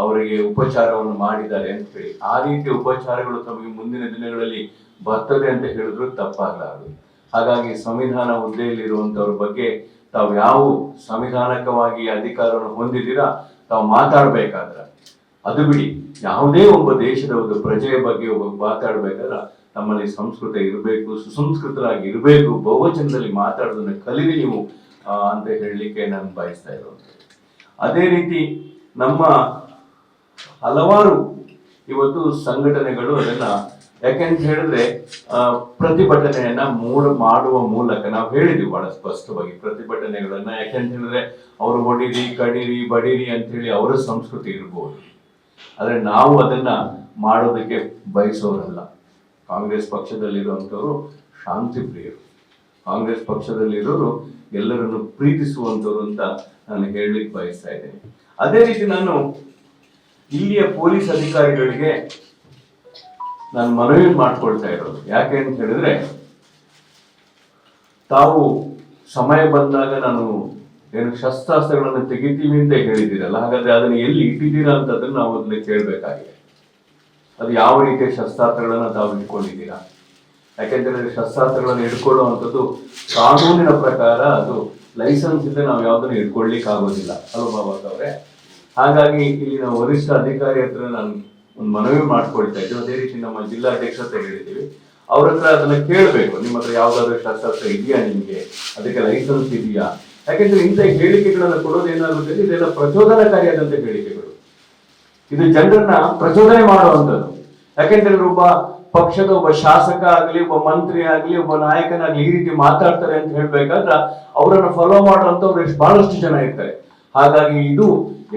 ಅವರಿಗೆ ಉಪಚಾರವನ್ನು ಮಾಡಿದ್ದಾರೆ ಅಂತ ಹೇಳಿ, ಆ ರೀತಿಯ ಉಪಚಾರಗಳು ತಮಗೆ ಮುಂದಿನ ದಿನಗಳಲ್ಲಿ ಬರ್ತದೆ ಅಂತ ಹೇಳಿದ್ರು ತಪ್ಪಾಗಲಾರದು. ಹಾಗಾಗಿ ಸಂವಿಧಾನ ಹುದ್ದೆಯಲ್ಲಿ ಇರುವಂತವ್ರ ಬಗ್ಗೆ ತಾವು ಯಾವ ಸಂವಿಧಾನಿಕವಾಗಿ ಅಧಿಕಾರವನ್ನು ಹೊಂದಿದ್ದೀರಾ ತಾವು ಮಾತಾಡ್ಬೇಕಾದ್ರ ಅದು ಬಿಡಿ. ಯಾವುದೇ ಒಬ್ಬ ದೇಶದ ಒಂದು ಪ್ರಜೆಯ ಬಗ್ಗೆ ಒಬ್ಬ ಮಾತಾಡ್ಬೇಕಾದ್ರೆ ನಮ್ಮಲ್ಲಿ ಸಂಸ್ಕೃತ ಇರಬೇಕು, ಸುಸಂಸ್ಕೃತರಾಗಿ ಇರಬೇಕು, ಬಹುವಚನದಲ್ಲಿ ಮಾತಾಡೋದನ್ನ ಕಲಿರಿ ನೀವು ಅಂತ ಹೇಳಲಿಕ್ಕೆ ನಾನು ಬಯಸ್ತಾ ಇರೋದು. ಅದೇ ರೀತಿ ನಮ್ಮ ಹಲವಾರು ಇವತ್ತು ಸಂಘಟನೆಗಳು ಅದನ್ನ ಯಾಕೆಂತ ಹೇಳಿದ್ರೆ ಪ್ರತಿಭಟನೆಯನ್ನ ಮಾಡುವ ಮೂಲಕ ನಾವು ಹೇಳಿದ್ವಿ ಬಹಳ ಸ್ಪಷ್ಟವಾಗಿ ಪ್ರತಿಭಟನೆಗಳನ್ನ. ಯಾಕೆಂತ ಹೇಳಿದ್ರೆ ಅವರು ಹೊಡಿರಿ, ಕಡಿರಿ, ಬಡಿರಿ ಅಂತ ಹೇಳಿ ಅವರ ಸಂಸ್ಕೃತಿ ಇರ್ಬೋದು, ಆದ್ರೆ ನಾವು ಅದನ್ನ ಮಾಡೋದಕ್ಕೆ ಬಯಸೋರಲ್ಲ. ಕಾಂಗ್ರೆಸ್ ಪಕ್ಷದಲ್ಲಿರುವಂಥವ್ರು ಶಾಂತಿ ಪ್ರಿಯರು, ಕಾಂಗ್ರೆಸ್ ಪಕ್ಷದಲ್ಲಿರೋರು ಎಲ್ಲರನ್ನು ಪ್ರೀತಿಸುವಂಥವ್ರು ಅಂತ ನಾನು ಹೇಳಲಿಕ್ಕೆ ಬಯಸ್ತಾ ಇದ್ದೇನೆ. ಅದೇ ರೀತಿ ನಾನು ಇಲ್ಲಿಯ ಪೊಲೀಸ್ ಅಧಿಕಾರಿಗಳಿಗೆ ನಾನು ಮನವಿ ಮಾಡ್ಕೊಳ್ತಾ ಇರೋದು ಯಾಕೆ ಅಂತ ಹೇಳಿದ್ರೆ, ತಾವು ಸಮಯ ಬಂದಾಗ ನಾನು ಏನು ಶಸ್ತ್ರಾಸ್ತ್ರಗಳನ್ನು ತೆಗಿತೀವಿ ಅಂತ ಹೇಳಿದ್ದೀರಲ್ಲ, ಹಾಗಾದ್ರೆ ಅದನ್ನ ಎಲ್ಲಿ ಇಟ್ಟಿದ್ದೀರಾ ಅಂತದನ್ನ ನಾವು ಅದನ್ನ ಕೇಳಬೇಕಾಗಿದೆ. ಅದು ಯಾವ ರೀತಿಯ ಶಸ್ತ್ರಾಸ್ತ್ರಗಳನ್ನ ತಾವು ಇಟ್ಕೊಂಡಿದ್ದೀರಾ? ಯಾಕೆಂತಂದ್ರೆ ಶಸ್ತ್ರಾಸ್ತ್ರಗಳನ್ನು ಇಟ್ಕೊಳ್ಳುವಂಥದ್ದು ಕಾನೂನಿನ ಪ್ರಕಾರ ಅದು ಲೈಸೆನ್ಸ್ ಇದ್ದರೆ ನಾವು ಯಾವುದನ್ನು ಇಟ್ಕೊಳ್ಲಿಕ್ಕೆ ಆಗೋದಿಲ್ಲ ಅಲ್ವಾ ಬಾಬಾ ಅವರೇ? ಹಾಗಾಗಿ ಇಲ್ಲಿ ನಾವು ವರಿಷ್ಠ ಅಧಿಕಾರಿ ಹತ್ರ ನಾನು ಒಂದು ಮನವಿ ಮಾಡ್ಕೊಳ್ತಾ ಇದ್ದೀವಿ. ಅದೇ ರೀತಿ ನಮ್ಮ ಜಿಲ್ಲಾಧ್ಯಕ್ಷ ಹತ್ರ ಹೇಳಿದ್ದೀವಿ, ಅವ್ರ ಹತ್ರ ಅದನ್ನ ಕೇಳಬೇಕು, ನಿಮ್ಮ ಹತ್ರ ಯಾವ್ದಾದ್ರು ಶಸ್ತ್ರಾಸ್ತ್ರ ಇದೆಯಾ, ನಿಮ್ಗೆ ಅದಕ್ಕೆ ಲೈಸೆನ್ಸ್ ಇದೆಯಾ? ಯಾಕೆಂದ್ರೆ ಇಂಥ ಹೇಳಿಕೆಗಳನ್ನು ಕೊಡೋದು ಏನಾಗುತ್ತೆ, ಇದೆಲ್ಲ ಪ್ರಚೋದನಕಾರಿಯಾದಂತ ಹೇಳಿಕೆಗಳು, ಇದು ಜನರನ್ನ ಪ್ರಚೋದನೆ ಮಾಡುವಂಥದ್ದು. ಯಾಕೆಂತಂದ್ರೆ ಒಬ್ಬ ಪಕ್ಷದ ಒಬ್ಬ ಶಾಸಕ ಆಗ್ಲಿ, ಒಬ್ಬ ಮಂತ್ರಿ ಆಗ್ಲಿ, ಒಬ್ಬ ನಾಯಕನಾಗ್ಲಿ ಈ ರೀತಿ ಮಾತಾಡ್ತಾರೆ ಅಂತ ಹೇಳ್ಬೇಕಾದ್ರೆ ಅವರನ್ನ ಫಾಲೋ ಮಾಡುವಂತವ್ರು ಬಹಳಷ್ಟು ಜನ ಇರ್ತಾರೆ. ಹಾಗಾಗಿ ಇದು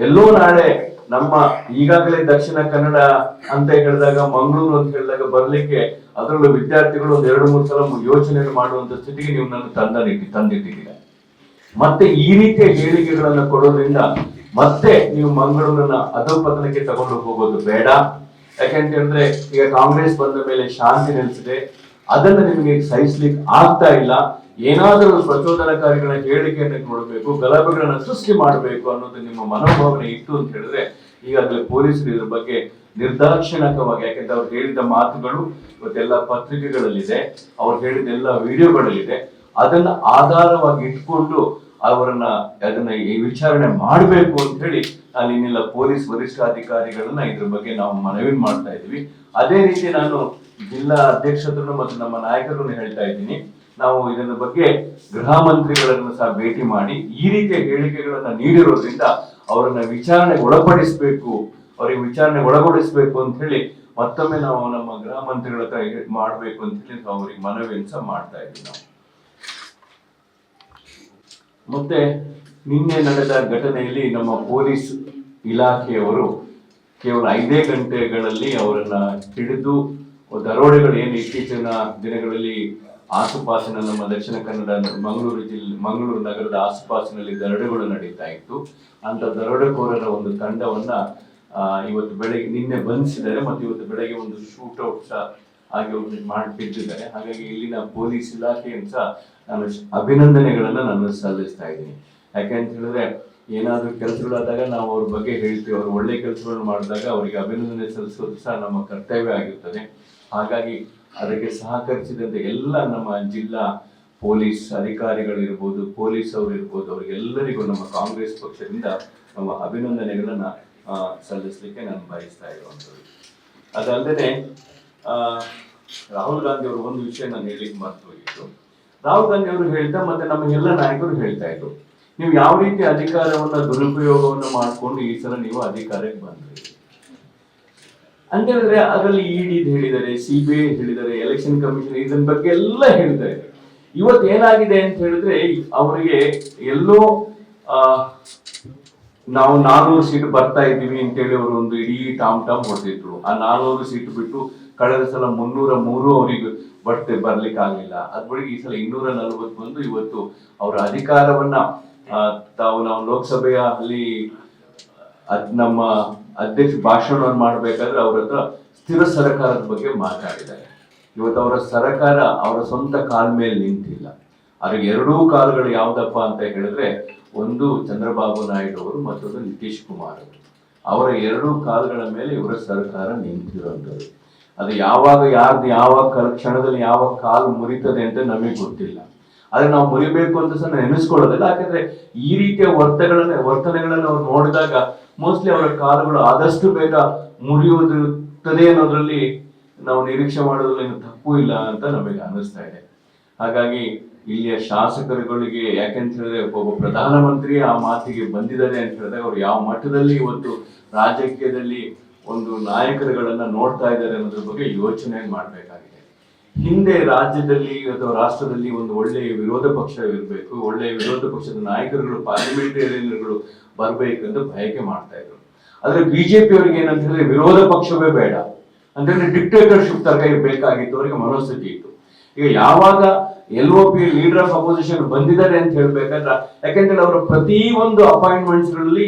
ಎಲ್ಲೋ ನಾಳೆ ನಮ್ಮ ಈಗಾಗಲೇ ದಕ್ಷಿಣ ಕನ್ನಡ ಅಂತ ಹೇಳಿದಾಗ, ಮಂಗಳೂರು ಅಂತ ಹೇಳಿದಾಗ ಬರ್ಲಿಕ್ಕೆ ಅದರಲ್ಲೂ ವಿದ್ಯಾರ್ಥಿಗಳು ಒಂದು 2-3 ಸಲ ಯೋಚನೆ ಮಾಡುವಂತ ಸ್ಥಿತಿಗೆ ನೀವು ನನ್ನ ತಂದಿಟ್ಟಿದ್ದೀರ. ಮತ್ತೆ ಈ ರೀತಿಯ ಹೇಳಿಕೆಗಳನ್ನ ಕೊಡೋದ್ರಿಂದ ಮತ್ತೆ ನೀವು ಮಂಗಳೂರನ್ನ ಅಧೋಪತನಕ್ಕೆ ತಗೊಂಡು ಹೋಗೋದು ಬೇಡ. ಯಾಕೆಂತ ಹೇಳಿದ್ರೆ ಈಗ ಕಾಂಗ್ರೆಸ್ ಬಂದ ಮೇಲೆ ಶಾಂತಿ ನೆಲೆಸಿದೆ, ಅದನ್ನ ನಿಮಗೆ ಸಹಿಸ್ಲಿಕ್ಕೆ ಆಗ್ತಾ ಇಲ್ಲ. ಏನಾದರೂ ಪ್ರಚೋದನಕಾರಿಗಳ ಹೇಳಿಕೆಯನ್ನು ಕೊಡಬೇಕು, ಗಲಭೆಗಳನ್ನ ಸೃಷ್ಟಿ ಮಾಡಬೇಕು ಅನ್ನೋದು ನಿಮ್ಮ ಮನೋಭಾವನೆ ಇತ್ತು ಅಂತ ಹೇಳಿದ್ರೆ ಈಗಾಗಲೇ ಪೊಲೀಸರು ಇದ್ರ ಬಗ್ಗೆ ನಿರ್ದಾಕ್ಷಿಣ್ಯಕವಾಗಿ, ಯಾಕೆಂದ್ರೆ ಅವ್ರು ಹೇಳಿದ ಮಾತುಗಳು ಇವತ್ತೆಲ್ಲ ಪತ್ರಿಕೆಗಳಲ್ಲಿದೆ, ಅವ್ರು ಹೇಳಿದ ಎಲ್ಲ ವಿಡಿಯೋಗಳಲ್ಲಿದೆ, ಅದನ್ನ ಆಧಾರವಾಗಿ ಇಟ್ಕೊಂಡು ಅದನ್ನ ಈ ವಿಚಾರಣೆ ಮಾಡಬೇಕು ಅಂತ ಹೇಳಿ ಅಲ್ಲಿನೆಲ್ಲ ಪೊಲೀಸ್ ವರಿಷ್ಠಾಧಿಕಾರಿಗಳನ್ನ ಇದ್ರ ಬಗ್ಗೆ ನಾವು ಮನವಿ ಮಾಡ್ತಾ ಇದ್ವಿ. ಅದೇ ರೀತಿ ನಾನು ಜಿಲ್ಲಾ ಅಧ್ಯಕ್ಷರನ್ನು ಮತ್ತು ನಮ್ಮ ನಾಯಕರನ್ನು ಹೇಳ್ತಾ ಇದ್ದೀನಿ, ನಾವು ಇದರ ಬಗ್ಗೆ ಗೃಹ ಮಂತ್ರಿಗಳನ್ನು ಸಹ ಭೇಟಿ ಮಾಡಿ ಈ ರೀತಿಯ ಹೇಳಿಕೆಗಳನ್ನ ನೀಡಿರೋದ್ರಿಂದ ಅವರನ್ನ ವಿಚಾರಣೆಗೆ ಒಳಪಡಿಸಬೇಕು, ಅವರಿಗೆ ವಿಚಾರಣೆ ಒಳಗೊಳಿಸಬೇಕು ಅಂತ ಹೇಳಿ ಮತ್ತೊಮ್ಮೆ ನಾವು ನಮ್ಮ ಗೃಹ ಮಂತ್ರಿಗಳ ಹತ್ರ ಮಾಡ್ಬೇಕು ಅಂತ ಹೇಳಿ ಅವರಿಗೆ ಮನವಿಯನ್ನು ಸಹ ಮಾಡ್ತಾ ಇದ್ವಿ ನಾವು. ಮತ್ತೆ ನಿನ್ನೆ ನಡೆದ ಘಟನೆಯಲ್ಲಿ ನಮ್ಮ ಪೊಲೀಸ್ ಇಲಾಖೆಯವರು ಕೇವಲ 5 ಗಂಟೆಗಳಲ್ಲಿ ಅವರನ್ನ ಹಿಡಿದು ದರೋಡೆಗಳು ಏನು ಇತ್ತೀಚಿನ ದಿನಗಳಲ್ಲಿ ಆಸುಪಾಸಿನ ನಮ್ಮ ದಕ್ಷಿಣ ಕನ್ನಡ ಮಂಗಳೂರು ನಗರದ ಆಸುಪಾಸಿನಲ್ಲಿ ದರೋಡೆಗಳು ನಡೀತಾ ಇತ್ತು. ಅಂತ ದರೋಡೆಕೋರರ ಒಂದು ತಂಡವನ್ನ ಇವತ್ತು ಬೆಳಗ್ಗೆ ನಿನ್ನೆ ಬಂಧಿಸಿದ್ದಾರೆ ಮತ್ತು ಇವತ್ತು ಬೆಳಗ್ಗೆ ಒಂದು ಶೂಟ್ಔಟ್ ಸಹ ಹಾಗೆ ಮಾಡಿಬಿಟ್ಟಿದ್ದಾರೆ. ಹಾಗಾಗಿ ಇಲ್ಲಿನ ಪೊಲೀಸ್ ಇಲಾಖೆಯನ್ನು ಸಹ ನಾನು ಅಭಿನಂದನೆಗಳನ್ನ ನಾನು ಸಲ್ಲಿಸ್ತಾ ಇದ್ದೀನಿ. ಯಾಕೆಂತ ಹೇಳಿದ್ರೆ ಏನಾದ್ರೂ ಕೆಲಸಗಳಾದಾಗ ನಾವು ಅವ್ರ ಬಗ್ಗೆ ಹೇಳ್ತೀವಿ, ಅವ್ರು ಒಳ್ಳೆ ಕೆಲಸಗಳನ್ನು ಮಾಡಿದಾಗ ಅವರಿಗೆ ಅಭಿನಂದನೆ ಸಲ್ಲಿಸೋದು ಸಹ ನಮ್ಮ ಕರ್ತವ್ಯ ಆಗಿರ್ತದೆ. ಹಾಗಾಗಿ ಅದಕ್ಕೆ ಸಹಕರಿಸಿದಂತೆ ಎಲ್ಲ ನಮ್ಮ ಜಿಲ್ಲಾ ಪೊಲೀಸ್ ಅಧಿಕಾರಿಗಳಿರ್ಬೋದು, ಪೊಲೀಸ್ ಅವರು ಇರ್ಬೋದು, ಅವರಿಗೆಲ್ಲರಿಗೂ ನಮ್ಮ ಕಾಂಗ್ರೆಸ್ ಪಕ್ಷದಿಂದ ನಮ್ಮ ಅಭಿನಂದನೆಗಳನ್ನ ಸಲ್ಲಿಸಲಿಕ್ಕೆ ನಾನು ಬಯಸ್ತಾ ಇರುವಂಥದ್ದು. ಅದಲ್ಲದೆ ರಾಹುಲ್ ಗಾಂಧಿ ಅವರು ಒಂದು ವಿಷಯ ನಾನು ಹೇಳಿಕ್ಕೆ ಮರ್ತು ಹೋಗಿತ್ತು. ರಾಹುಲ್ ಗಾಂಧಿ ಅವರು ಹೇಳ್ತಾ ಮತ್ತೆ ನಮ್ಮ ಎಲ್ಲ ನಾಯಕರು ಹೇಳ್ತಾ ಇದ್ರು, ನೀವು ಯಾವ ರೀತಿ ಅಧಿಕಾರವನ್ನ ದುರುಪಯೋಗವನ್ನು ಮಾಡಿಕೊಂಡು ಈ ಸಲ ನೀವು ಅಧಿಕಾರಕ್ಕೆ ಬಂದ್ರಿ ಅಂತ ಹೇಳಿದ್ರೆ ಅದರಲ್ಲಿ ಇಡಿ ಹೇಳಿದ್ದಾರೆ, CBI ಹೇಳಿದ್ದಾರೆ, ಎಲೆಕ್ಷನ್ ಕಮಿಷನ್ ಇದನ್ನ ಬಗ್ಗೆ ಎಲ್ಲ ಹೇಳಿದ್ದಾರೆ. ಇವತ್ತು ಏನಾಗಿದೆ ಅಂತ ಹೇಳಿದ್ರೆ ಅವರಿಗೆ ಎಲ್ಲೋ ನಾವು 400 ಸೀಟ್ ಬರ್ತಾ ಇದ್ದೀವಿ ಅಂತೇಳಿ ಅವರು ಒಂದು ಇಡೀ ಟಾಮ್ ಹೊಡೆದಿದ್ರು. ಆ 400 ಸೀಟ್ ಬಿಟ್ಟು ಕಳೆದ ಸಲ 303 ಅವರಿಗೆ ಬರ್ಲಿಕ್ಕೆ ಆಗ್ಲಿಲ್ಲ. ಅದ್ಬಳಿಗೆ ಈ ಸಲ 240 ಬಂದು ಇವತ್ತು ಅವರ ಅಧಿಕಾರವನ್ನ ನಾವು ಲೋಕಸಭೆಯ ಅಲ್ಲಿ ನಮ್ಮ ಅಧ್ಯಕ್ಷ ಭಾಷಣವನ್ನು ಮಾಡ್ಬೇಕಾದ್ರೆ ಅವ್ರ ಹತ್ರ ಸ್ಥಿರ ಸರ್ಕಾರದ ಬಗ್ಗೆ ಮಾತಾಡಿದ್ದಾರೆ. ಇವತ್ತು ಅವರ ಸರ್ಕಾರ ಅವರ ಸ್ವಂತ ಕಾಲ ಮೇಲೆ ನಿಂತಿಲ್ಲ. ಅವ್ರಿಗೆ 2 ಕಾಲುಗಳು ಯಾವ್ದಪ್ಪ ಅಂತ ಹೇಳಿದ್ರೆ, ಒಂದು ಚಂದ್ರಬಾಬು ನಾಯ್ಡು ಅವರು, ಮತ್ತೊಂದು ನಿತೀಶ್ ಕುಮಾರ್ ಅವರು. ಅವರ 2 ಕಾಲುಗಳ ಮೇಲೆ ಇವರ ಸರ್ಕಾರ ನಿಂತಿರುವಂಥದ್ದು. ಅದು ಯಾವಾಗ ಯಾವ ಕ್ಷಣದಲ್ಲಿ ಯಾವ ಕಾಲು ಮುರಿತದೆ ಅಂತ ನಮಗೆ ಗೊತ್ತಿಲ್ಲ. ಆದ್ರೆ ನಾವು ಮುರಿಬೇಕು ಅಂತ ಸಹ ನೆನೆಸ್ಕೊಳ್ಳೋದಿಲ್ಲ. ಯಾಕಂದ್ರೆ ಈ ರೀತಿಯ ವರ್ತನೆಗಳನ್ನ ಅವ್ರು ನೋಡಿದಾಗ ಮೋಸ್ಟ್ಲಿ ಅವರ ಕಾಲುಗಳು ಆದಷ್ಟು ಬೇಗ ಮುರಿಯುತ್ತದೆ ಅನ್ನೋದ್ರಲ್ಲಿ ನಾವು ನಿರೀಕ್ಷೆ ಮಾಡೋದ್ರಲ್ಲಿ ಏನು ತಪ್ಪು ಇಲ್ಲ ಅಂತ ನಮಗೆ ಅನಿಸ್ತಾ ಇದೆ. ಹಾಗಾಗಿ ಇಲ್ಲಿಯ ಶಾಸಕರುಗಳಿಗೆ ಯಾಕೆಂತ ಹೇಳಿದ್ರೆ ಒಬ್ಬ ಪ್ರಧಾನಮಂತ್ರಿ ಆ ಮಾತಿಗೆ ಬಂದಿದ್ದಾರೆ ಅಂತ ಹೇಳಿದಾಗ ಅವ್ರು ಯಾವ ಮಟ್ಟದಲ್ಲಿ ಇವತ್ತು ರಾಜಕೀಯದಲ್ಲಿ ಒಂದು ನಾಯಕರುಗಳನ್ನ ನೋಡ್ತಾ ಇದ್ದಾರೆ ಅನ್ನೋದ್ರ ಬಗ್ಗೆ ಯೋಚನೆ ಮಾಡ್ಬೇಕಾಗಿದೆ. ಹಿಂದೆ ರಾಜ್ಯದಲ್ಲಿ ಅಥವಾ ರಾಷ್ಟ್ರದಲ್ಲಿ ಒಂದು ಒಳ್ಳೆಯ ವಿರೋಧ ಪಕ್ಷ ಇರಬೇಕು, ಒಳ್ಳೆಯ ವಿರೋಧ ಪಕ್ಷದ ನಾಯಕರುಗಳು ಪಾರ್ಲಿಮೆಂಟೇರಿಯನ್ಗಳು ಬರ್ಬೇಕಂತ ಬಯಕೆ ಮಾಡ್ತಾ ಇದ್ರು. ಆದ್ರೆ ಬಿಜೆಪಿ ಅವರಿಗೆ ಏನಂತ ಹೇಳಿದ್ರೆ ವಿರೋಧ ಪಕ್ಷವೇ ಬೇಡ ಅಂತಂದ್ರೆ ಡಿಕ್ಟೇಟರ್ಶಿಪ್ ತರ ಬೇಕಾಗಿತ್ತು, ಅವರಿಗೆ ಮನೋಸ್ಥಿತಿ ಇತ್ತು. ಈಗ ಯಾವಾಗ LOP ಲೀಡರ್ ಆಫ್ ಅಪೋಸಿಷನ್ ಬಂದಿದ್ದಾರೆ ಅಂತ ಹೇಳ್ಬೇಕಾದ್ರೆ, ಯಾಕೆಂದ್ರೆ ಅವರ ಪ್ರತಿ ಒಂದು ಅಪಾಯಿಂಟ್ಮೆಂಟ್ಸ್ ಗಳಲ್ಲಿ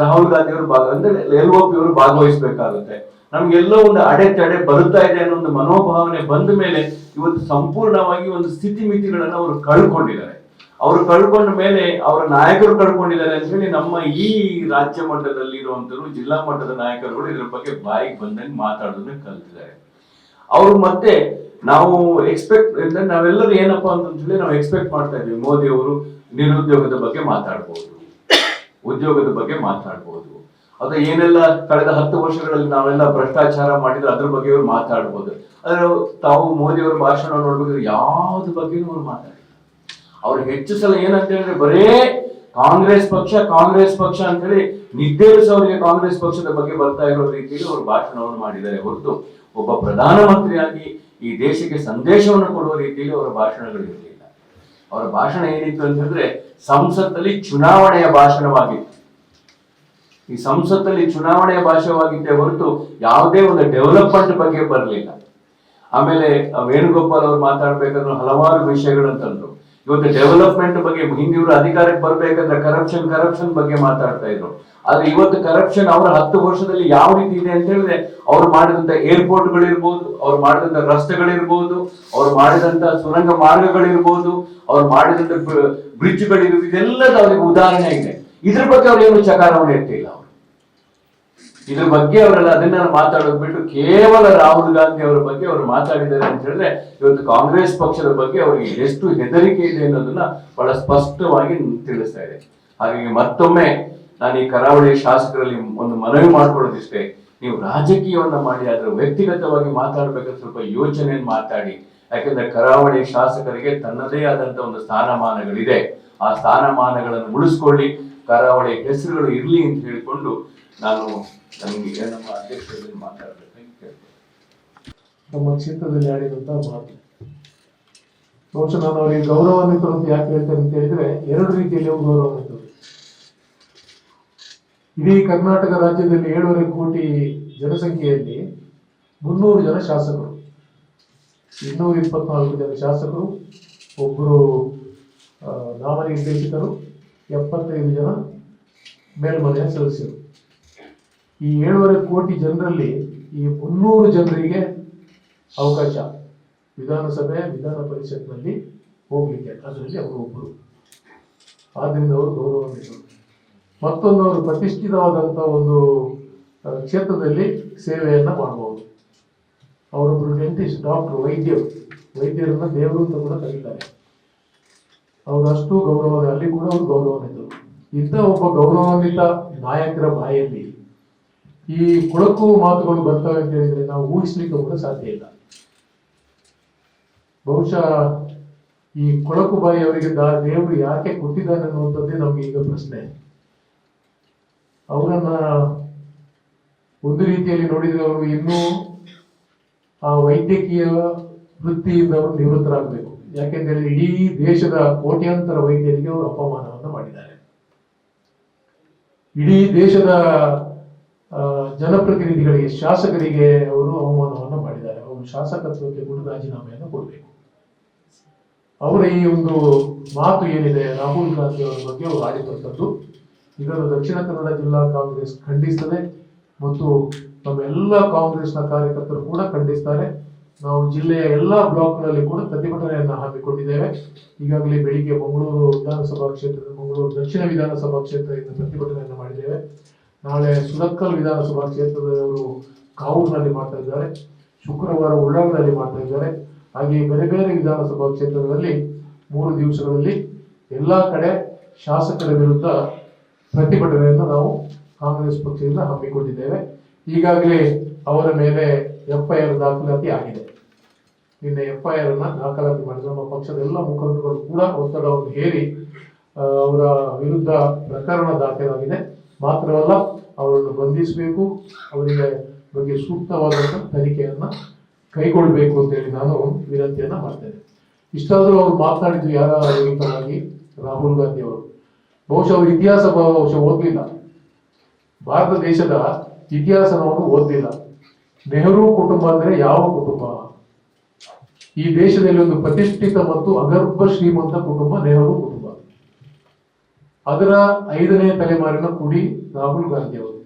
ರಾಹುಲ್ ಗಾಂಧಿ ಅವರು ಅಂದ್ರೆ LOP ಅವರು ಭಾಗವಹಿಸಬೇಕಾಗುತ್ತೆ. ನಮ್ಗೆಲ್ಲೋ ಒಂದು ಅಡೆತಡೆ ಬರುತ್ತಾ ಇದೆ ಅನ್ನೋ ಒಂದು ಮನೋಭಾವನೆ ಬಂದ ಮೇಲೆ ಇವತ್ತು ಸಂಪೂರ್ಣವಾಗಿ ಒಂದು ಸ್ಥಿತಿ ಮಿತಿಗಳನ್ನ ಅವರು ಕಳ್ಕೊಂಡಿದ್ದಾರೆ. ಅವರು ಕಳ್ಕೊಂಡ ಮೇಲೆ ಅವರ ನಾಯಕರು ಕಳ್ಕೊಂಡಿದ್ದಾರೆ ಅಂತ ಹೇಳಿ ನಮ್ಮ ಈ ರಾಜ್ಯ ಮಟ್ಟದಲ್ಲಿ ಇರುವಂತರು ಜಿಲ್ಲಾ ಮಟ್ಟದ ನಾಯಕರುಗಳು ಇದ್ರ ಬಗ್ಗೆ ಬಾಯಿಗೆ ಬಂದಂಗೆ ಮಾತಾಡೋದನ್ನ ಕಲ್ತಿದ್ದಾರೆ. ಅವರು ಮತ್ತೆ ನಾವು ನಾವೆಲ್ಲರೂ ಏನಪ್ಪಾ ಅಂತ ಹೇಳಿ ನಾವು ಎಕ್ಸ್ಪೆಕ್ಟ್ ಮಾಡ್ತಾ ಇದ್ವಿ, ಮೋದಿ ಅವರು ನಿರುದ್ಯೋಗದ ಬಗ್ಗೆ ಮಾತಾಡ್ಬೋದು, ಉದ್ಯೋಗದ ಬಗ್ಗೆ ಮಾತಾಡ್ಬೋದು, ಅಥವಾ ಏನೆಲ್ಲ ಕಳೆದ 10 ವರ್ಷಗಳಲ್ಲಿ ನಾವೆಲ್ಲ ಭ್ರಷ್ಟಾಚಾರ ಮಾಡಿದ್ರೆ ಅದ್ರ ಬಗ್ಗೆ ಇವ್ರು ಮಾತಾಡ್ಬೋದು. ಆದ್ರೆ ತಾವು ಮೋದಿ ಅವರ ಭಾಷಣ ನೋಡ್ಬೇಕಾದ್ರೆ ಯಾವ್ದು ಬಗ್ಗೆನೂ ಅವ್ರು ಮಾತಾಡಿಲ್ಲ. ಅವ್ರು ಹೆಚ್ಚು ಸಲ ಏನಂತ ಹೇಳಿದ್ರೆ ಬರೇ ಕಾಂಗ್ರೆಸ್ ಪಕ್ಷ ಅಂತ ಹೇಳಿ ನಿದ್ದೇರಿಸೋರಿಗೆ ಕಾಂಗ್ರೆಸ್ ಪಕ್ಷದ ಬಗ್ಗೆ ಬರ್ತಾ ಇರೋ ರೀತಿಯಲ್ಲಿ ಅವರು ಭಾಷಣವನ್ನು ಮಾಡಿದ್ದಾರೆ ಹೊರತು ಒಬ್ಬ ಪ್ರಧಾನಮಂತ್ರಿಯಾಗಿ ಈ ದೇಶಕ್ಕೆ ಸಂದೇಶವನ್ನು ಕೊಡುವ ರೀತಿಯಲ್ಲಿ ಅವರ ಭಾಷಣಗಳಿರಲಿಲ್ಲ. ಅವರ ಭಾಷಣ ಏನಿತ್ತು ಅಂತ ಹೇಳಿದ್ರೆ ಸಂಸತ್ತಲ್ಲಿ ಚುನಾವಣೆಯ ಭಾಷಣವಾಗಿತ್ತು. ಈ ಸಂಸತ್ತಲ್ಲಿ ಚುನಾವಣೆಯ ಭಾಷಣವಾಗಿತ್ತೆ ಹೊರತು ಯಾವುದೇ ಒಂದು ಡೆವಲಪ್ಮೆಂಟ್ ಬಗ್ಗೆ ಬರಲಿಲ್ಲ. ಆಮೇಲೆ ವೇಣುಗೋಪಾಲ್ ಅವರು ಮಾತಾಡ್ಬೇಕಾದ್ರೆ ಹಲವಾರು ವಿಷಯಗಳಂತಂದ್ರು. ಇವತ್ತು ಡೆವಲಪ್ಮೆಂಟ್ ಬಗ್ಗೆ ಹಿಂದಿವರು ಅಧಿಕಾರಕ್ಕೆ ಬರ್ಬೇಕಂದ್ರೆ ಕರಪ್ಷನ್ ಬಗ್ಗೆ ಮಾತಾಡ್ತಾ ಇದ್ರು. ಆದ್ರೆ ಇವತ್ತು ಕರಪ್ಷನ್ ಅವರ 10 ವರ್ಷದಲ್ಲಿ ಯಾವ ರೀತಿ ಇದೆ ಅಂತ ಹೇಳಿದ್ರೆ ಅವ್ರು ಮಾಡಿದಂತ ಏರ್ಪೋರ್ಟ್ಗಳಿರ್ಬೋದು, ಅವ್ರು ಮಾಡಿದಂತ ರಸ್ತೆಗಳಿರ್ಬೋದು, ಅವ್ರು ಮಾಡಿದಂತ ಸುರಂಗ ಮಾರ್ಗಗಳಿರ್ಬೋದು, ಅವ್ರು ಮಾಡಿದಂತ ಬ್ರಿಡ್ಜ್ಗಳಿರ್ಬೋದು, ಇದೆಲ್ಲದ ಅವ್ರಿಗೆ ಉದಾಹರಣೆ ಇದೆ. ಇದ್ರ ಬಗ್ಗೆ ಅವ್ರು ಏನು ಚಕಾರವನ್ನು ಎತ್ತಿಲ್ಲ. ಅವರು ಇದ್ರ ಬಗ್ಗೆ ಅವರೆಲ್ಲ ಅದನ್ನ ಮಾತಾಡೋದು ಬಿಟ್ಟು ಕೇವಲ ರಾಹುಲ್ ಗಾಂಧಿ ಅವರ ಬಗ್ಗೆ ಅವರು ಮಾತಾಡಿದ್ದಾರೆ ಅಂತ ಹೇಳಿದ್ರೆ ಇವತ್ತು ಕಾಂಗ್ರೆಸ್ ಪಕ್ಷದ ಬಗ್ಗೆ ಅವರಿಗೆ ಎಷ್ಟು ಹೆದರಿಕೆ ಇದೆ ಅನ್ನೋದನ್ನ ಬಹಳ ಸ್ಪಷ್ಟವಾಗಿ ತಿಳಿಸ್ತಾ ಇದೆ. ಹಾಗಾಗಿ ಮತ್ತೊಮ್ಮೆ ನಾನು ಈ ಕರಾವಳಿ ಶಾಸಕರಲ್ಲಿ ಒಂದು ಮನವಿ ಮಾಡ್ಕೊಳ್ಳೋದಿಷ್ಟೇ, ನೀವು ರಾಜಕೀಯವನ್ನ ಮಾಡಿ ಆದ್ರೆ ವ್ಯಕ್ತಿಗತವಾಗಿ ಮಾತಾಡ್ಬೇಕಾದ್ರೆ ಸ್ವಲ್ಪ ಯೋಚನೆಯನ್ನು ಮಾತಾಡಿ. ಯಾಕಂದ್ರೆ ಕರಾವಳಿ ಶಾಸಕರಿಗೆ ತನ್ನದೇ ಆದಂತ ಒಂದು ಸ್ಥಾನಮಾನಗಳಿದೆ. ಆ ಸ್ಥಾನಮಾನಗಳನ್ನು ಉಳಿಸ್ಕೊಳ್ಳಿ, ಕರಾವಳಿ ಹೆಸರುಗಳು ಇರ್ಲಿ ಅಂತ ಹೇಳಿಕೊಂಡು ನಾನು ನಮಗೆ ನಮ್ಮ ಅಧ್ಯಕ್ಷರಲ್ಲಿ ಮಾತಾಡಬೇಕಂತ ಕೇಳ್ತೇನೆ. ನಮ್ಮ ಕ್ಷೇತ್ರದಲ್ಲಿ ಆಡಿದಂತಹ ಮಾತು ಬಹುಶಃ ನಾನು ಅವರಿಗೆ ಗೌರವಾನ್ವಿತರು ಅಂತ ಯಾಕೆ ಹೇಳ್ತೇನೆ ಅಂತ ಹೇಳಿದ್ರೆ 2 ರೀತಿಯಲ್ಲಿ ಅವರು ಗೌರವಾನ್ವಿತರು. ಇಡೀ ಕರ್ನಾಟಕ ರಾಜ್ಯದಲ್ಲಿ 7.5 ಕೋಟಿ ಜನಸಂಖ್ಯೆಯಲ್ಲಿ 300 ಜನ ಶಾಸಕರು, 224 ಜನ ಶಾಸಕರು, ಒಬ್ಬರು ನಾಮನಿರ್ದೇಶಕರು, 75 ಜನ ಮೇಲ್ಮನೆಯ ಸದಸ್ಯರು. ಈ 7.5 ಕೋಟಿ ಜನರಲ್ಲಿ ಈ 300 ಜನರಿಗೆ ಅವಕಾಶ ವಿಧಾನಸಭೆ ವಿಧಾನ ಪರಿಷತ್ನಲ್ಲಿ ಹೋಗ್ಲಿಕ್ಕೆ, ಅದರಲ್ಲಿ ಅವರು ಒಬ್ಬರು. ಆದ್ದರಿಂದ ಅವರು ಗೌರವಾನ್ವಿತರು. ಮತ್ತೊಂದು ಅವರು ಪ್ರತಿಷ್ಠಿತವಾದಂಥ ಒಂದು ಕ್ಷೇತ್ರದಲ್ಲಿ ಸೇವೆಯನ್ನ ಮಾಡಬಹುದು. ಅವರೊಬ್ಬರು ಡೆಂಟಿಸ್ಟ್, ಡಾಕ್ಟರ್, ವೈದ್ಯರನ್ನ ದೇವರು ಅಂತ ಕೂಡ ಕರೀತಾರೆ. ಅವರಷ್ಟು ಗೌರವ, ಅಲ್ಲಿ ಕೂಡ ಅವರು ಗೌರವಾನ್ವಿತರು. ಇಂಥ ಒಬ್ಬ ಗೌರವಾನ್ವಿತ ನಾಯಕರ ಬಾಯಲ್ಲಿ ಈ ಕೊಳಕು ಮಾತುಗಳು ಬರ್ತವೆ ಅಂತ ಹೇಳಿದ್ರೆ ನಾವು ಊಹಿಸ್ಲಿಕ್ಕೆ ಕೂಡ ಸಾಧ್ಯ ಇಲ್ಲ. ಬಹುಶಃ ಈ ಕೊಳಕು ಬಾಯಿ ಅವರಿಗೆ ದೇವರು ಯಾಕೆ ಕೊಟ್ಟಿದ್ದಾನೆ ಅನ್ನುವಂಥದ್ದೇ ನಮ್ಗೆ ಈಗ ಪ್ರಶ್ನೆ. ಅವರನ್ನ ಒಂದು ರೀತಿಯಲ್ಲಿ ನೋಡಿದ್ರೆ ಅವರು ಇನ್ನೂ ಆ ವೈದ್ಯಕೀಯ ವೃತ್ತಿಯಿಂದ ಅವರು ನಿವೃತ್ತರಾಗಬೇಕು. ಯಾಕೆಂದ್ರೆ ಇಡೀ ದೇಶದ ಕೋಟ್ಯಾಂತರ ವೈದ್ಯರಿಗೆ ಅವರು ಅಪಮಾನವನ್ನು ಮಾಡಿದ್ದಾರೆ. ಇಡೀ ದೇಶದ ಜನಪ್ರತಿನಿಧಿಗಳಿಗೆ, ಶಾಸಕರಿಗೆ ಅವರು ಅವಮಾನವನ್ನು ಮಾಡಿದ್ದಾರೆ. ಅವರು ಶಾಸಕತ್ವಕ್ಕೆ ಕೂಡ ರಾಜೀನಾಮೆಯನ್ನು ಕೊಡಬೇಕು. ಅವರ ಈ ಒಂದು ಮಾತು ಏನಿದೆ ರಾಹುಲ್ ಗಾಂಧಿ ಅವರ ಬಗ್ಗೆ ಅವರು ಆಡಿದಂಥದ್ದು, ಇದನ್ನು ದಕ್ಷಿಣ ಕನ್ನಡ ಜಿಲ್ಲಾ ಕಾಂಗ್ರೆಸ್ ಖಂಡಿಸ್ತದೆ ಮತ್ತು ನಮ್ಮೆಲ್ಲ ಕಾಂಗ್ರೆಸ್ನ ಕಾರ್ಯಕರ್ತರು ಕೂಡ ಖಂಡಿಸ್ತಾರೆ. ನಾವು ಜಿಲ್ಲೆಯ ಎಲ್ಲಾ ಬ್ಲಾಕ್ಗಳಲ್ಲಿ ಕೂಡ ಪ್ರತಿಭಟನೆಯನ್ನು ಹಮ್ಮಿಕೊಂಡಿದ್ದೇವೆ. ಈಗಾಗಲೇ ಬೆಳಿಗ್ಗೆ ಮಂಗಳೂರು ವಿಧಾನಸಭಾ ಕ್ಷೇತ್ರದ, ಮಂಗಳೂರು ದಕ್ಷಿಣ ವಿಧಾನಸಭಾ ಕ್ಷೇತ್ರದಿಂದ ಪ್ರತಿಭಟನೆಯನ್ನು ಮಾಡಿದ್ದೇವೆ. ನಾಳೆ ಸುರತ್ಕಲ್ ವಿಧಾನಸಭಾ ಕ್ಷೇತ್ರದವರು ಕಾವೂರಿನಲ್ಲಿ ಮಾಡ್ತಾ ಇದ್ದಾರೆ, ಶುಕ್ರವಾರ ಉಳ್ಳಾಗದಲ್ಲಿ ಮಾಡ್ತಾ ಇದ್ದಾರೆ. ಹಾಗೆ ಬೇರೆ ಬೇರೆ ವಿಧಾನಸಭಾ ಕ್ಷೇತ್ರಗಳಲ್ಲಿ 3 ದಿವಸಗಳಲ್ಲಿ ಎಲ್ಲಾ ಕಡೆ ಶಾಸಕರ ವಿರುದ್ಧ ಪ್ರತಿಭಟನೆಯನ್ನು ನಾವು ಕಾಂಗ್ರೆಸ್ ಪಕ್ಷದಿಂದ ಹಮ್ಮಿಕೊಂಡಿದ್ದೇವೆ. ಈಗಾಗಲೇ ಅವರ ಮೇಲೆ FIR ದಾಖಲಾತಿ ಆಗಿದೆ. ನಿನ್ನೆ FIR ಅನ್ನ ದಾಖಲಾತಿ ಮಾಡಿದ ನಮ್ಮ ಪಕ್ಷದ ಎಲ್ಲ ಮುಖಂಡರು ಕೂಡ ಒತ್ತಡವನ್ನು ಹೇರಿ ಅವರ ವಿರುದ್ಧ ಪ್ರಕರಣ ದಾಖಲಾಗಿದೆ. ಮಾತ್ರವಲ್ಲ, ಅವರನ್ನು ಬಂಧಿಸಬೇಕು, ಅವರಿಗೆ ಬಗ್ಗೆ ಸೂಕ್ತವಾದಂತಹ ತನಿಖೆಯನ್ನ ಕೈಗೊಳ್ಳಬೇಕು ಅಂತ ಹೇಳಿ ನಾನು ವಿನಂತಿಯನ್ನ ಮಾಡ್ತೇನೆ. ಇಷ್ಟಾದರೂ ಅವರು ಮಾತನಾಡಿದ್ದು ಯಾರ ವಿರುದ್ಧವಾಗಿ? ರಾಹುಲ್ ಗಾಂಧಿ ಅವರು. ಬಹುಶಃ ಅವರು ಇತಿಹಾಸ ಓದಲಿಲ್ಲ, ಭಾರತ ದೇಶದ ಇತಿಹಾಸವನ್ನು ಓದಲಿಲ್ಲ. ನೆಹರು ಕುಟುಂಬ ಅಂದ್ರೆ ಯಾವ ಕುಟುಂಬ? ಈ ದೇಶದಲ್ಲಿ ಒಂದು ಪ್ರತಿಷ್ಠಿತ ಮತ್ತು ಅಗರ್ಭ ಶ್ರೀಮಂತ ಕುಟುಂಬ ನೆಹರು ಕುಟುಂಬ. ಅದರ 5ನೇ ತಲೆಮಾರಿನ ಕುಡಿ ರಾಹುಲ್ ಗಾಂಧಿ ಅವರು.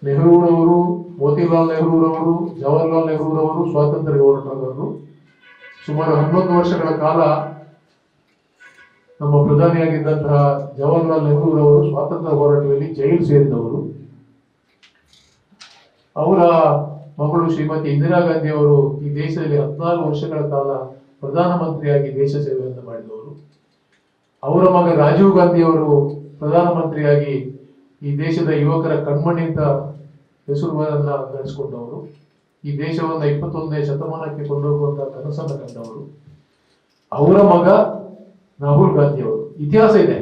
ನೆಹರೂರವರು, ಮೋತಿಲಾಲ್ ನೆಹರೂರವರು, ಜವಾಹರ್ಲಾಲ್ ನೆಹರೂರವರು ಸ್ವಾತಂತ್ರ್ಯ ಹೋರಾಟಗಾರರು. ಸುಮಾರು 11 ವರ್ಷಗಳ ಕಾಲ ನಮ್ಮ ಪ್ರಧಾನಿಯಾಗಿದ್ದಂತಹ ಜವಾಹರ್ಲಾಲ್ ನೆಹರೂರವರು ಸ್ವಾತಂತ್ರ್ಯ ಹೋರಾಟದಲ್ಲಿ ಜೈಲು ಸೇರಿದವರು. ಅವರ ಮಗಳು ಶ್ರೀಮತಿ ಇಂದಿರಾ ಗಾಂಧಿ ಅವರು ಈ ದೇಶದಲ್ಲಿ 14 ವರ್ಷಗಳ ಕಾಲ ಪ್ರಧಾನಮಂತ್ರಿಯಾಗಿ ದೇಶ ಸೇವೆಯನ್ನು ಮಾಡಿದವರು. ಅವರ ಮಗ ರಾಜೀವ್ ಗಾಂಧಿ ಅವರು ಪ್ರಧಾನಮಂತ್ರಿಯಾಗಿ ಈ ದೇಶದ ಯುವಕರ ಕಣ್ಮಣಿ ಅಂತ ಹೆಸರುಗಳನ್ನ ಗಳಿಸಿಕೊಂಡವರು. ಈ ದೇಶವನ್ನ 21ನೇ ಶತಮಾನಕ್ಕೆ ಕೊಂಡೋಗುವಂತಹ ಕನಸನ್ನು ಕಂಡವರು. ಅವರ ಮಗ ರಾಹುಲ್ ಗಾಂಧಿ ಅವರು. ಇತಿಹಾಸ ಇದೆ,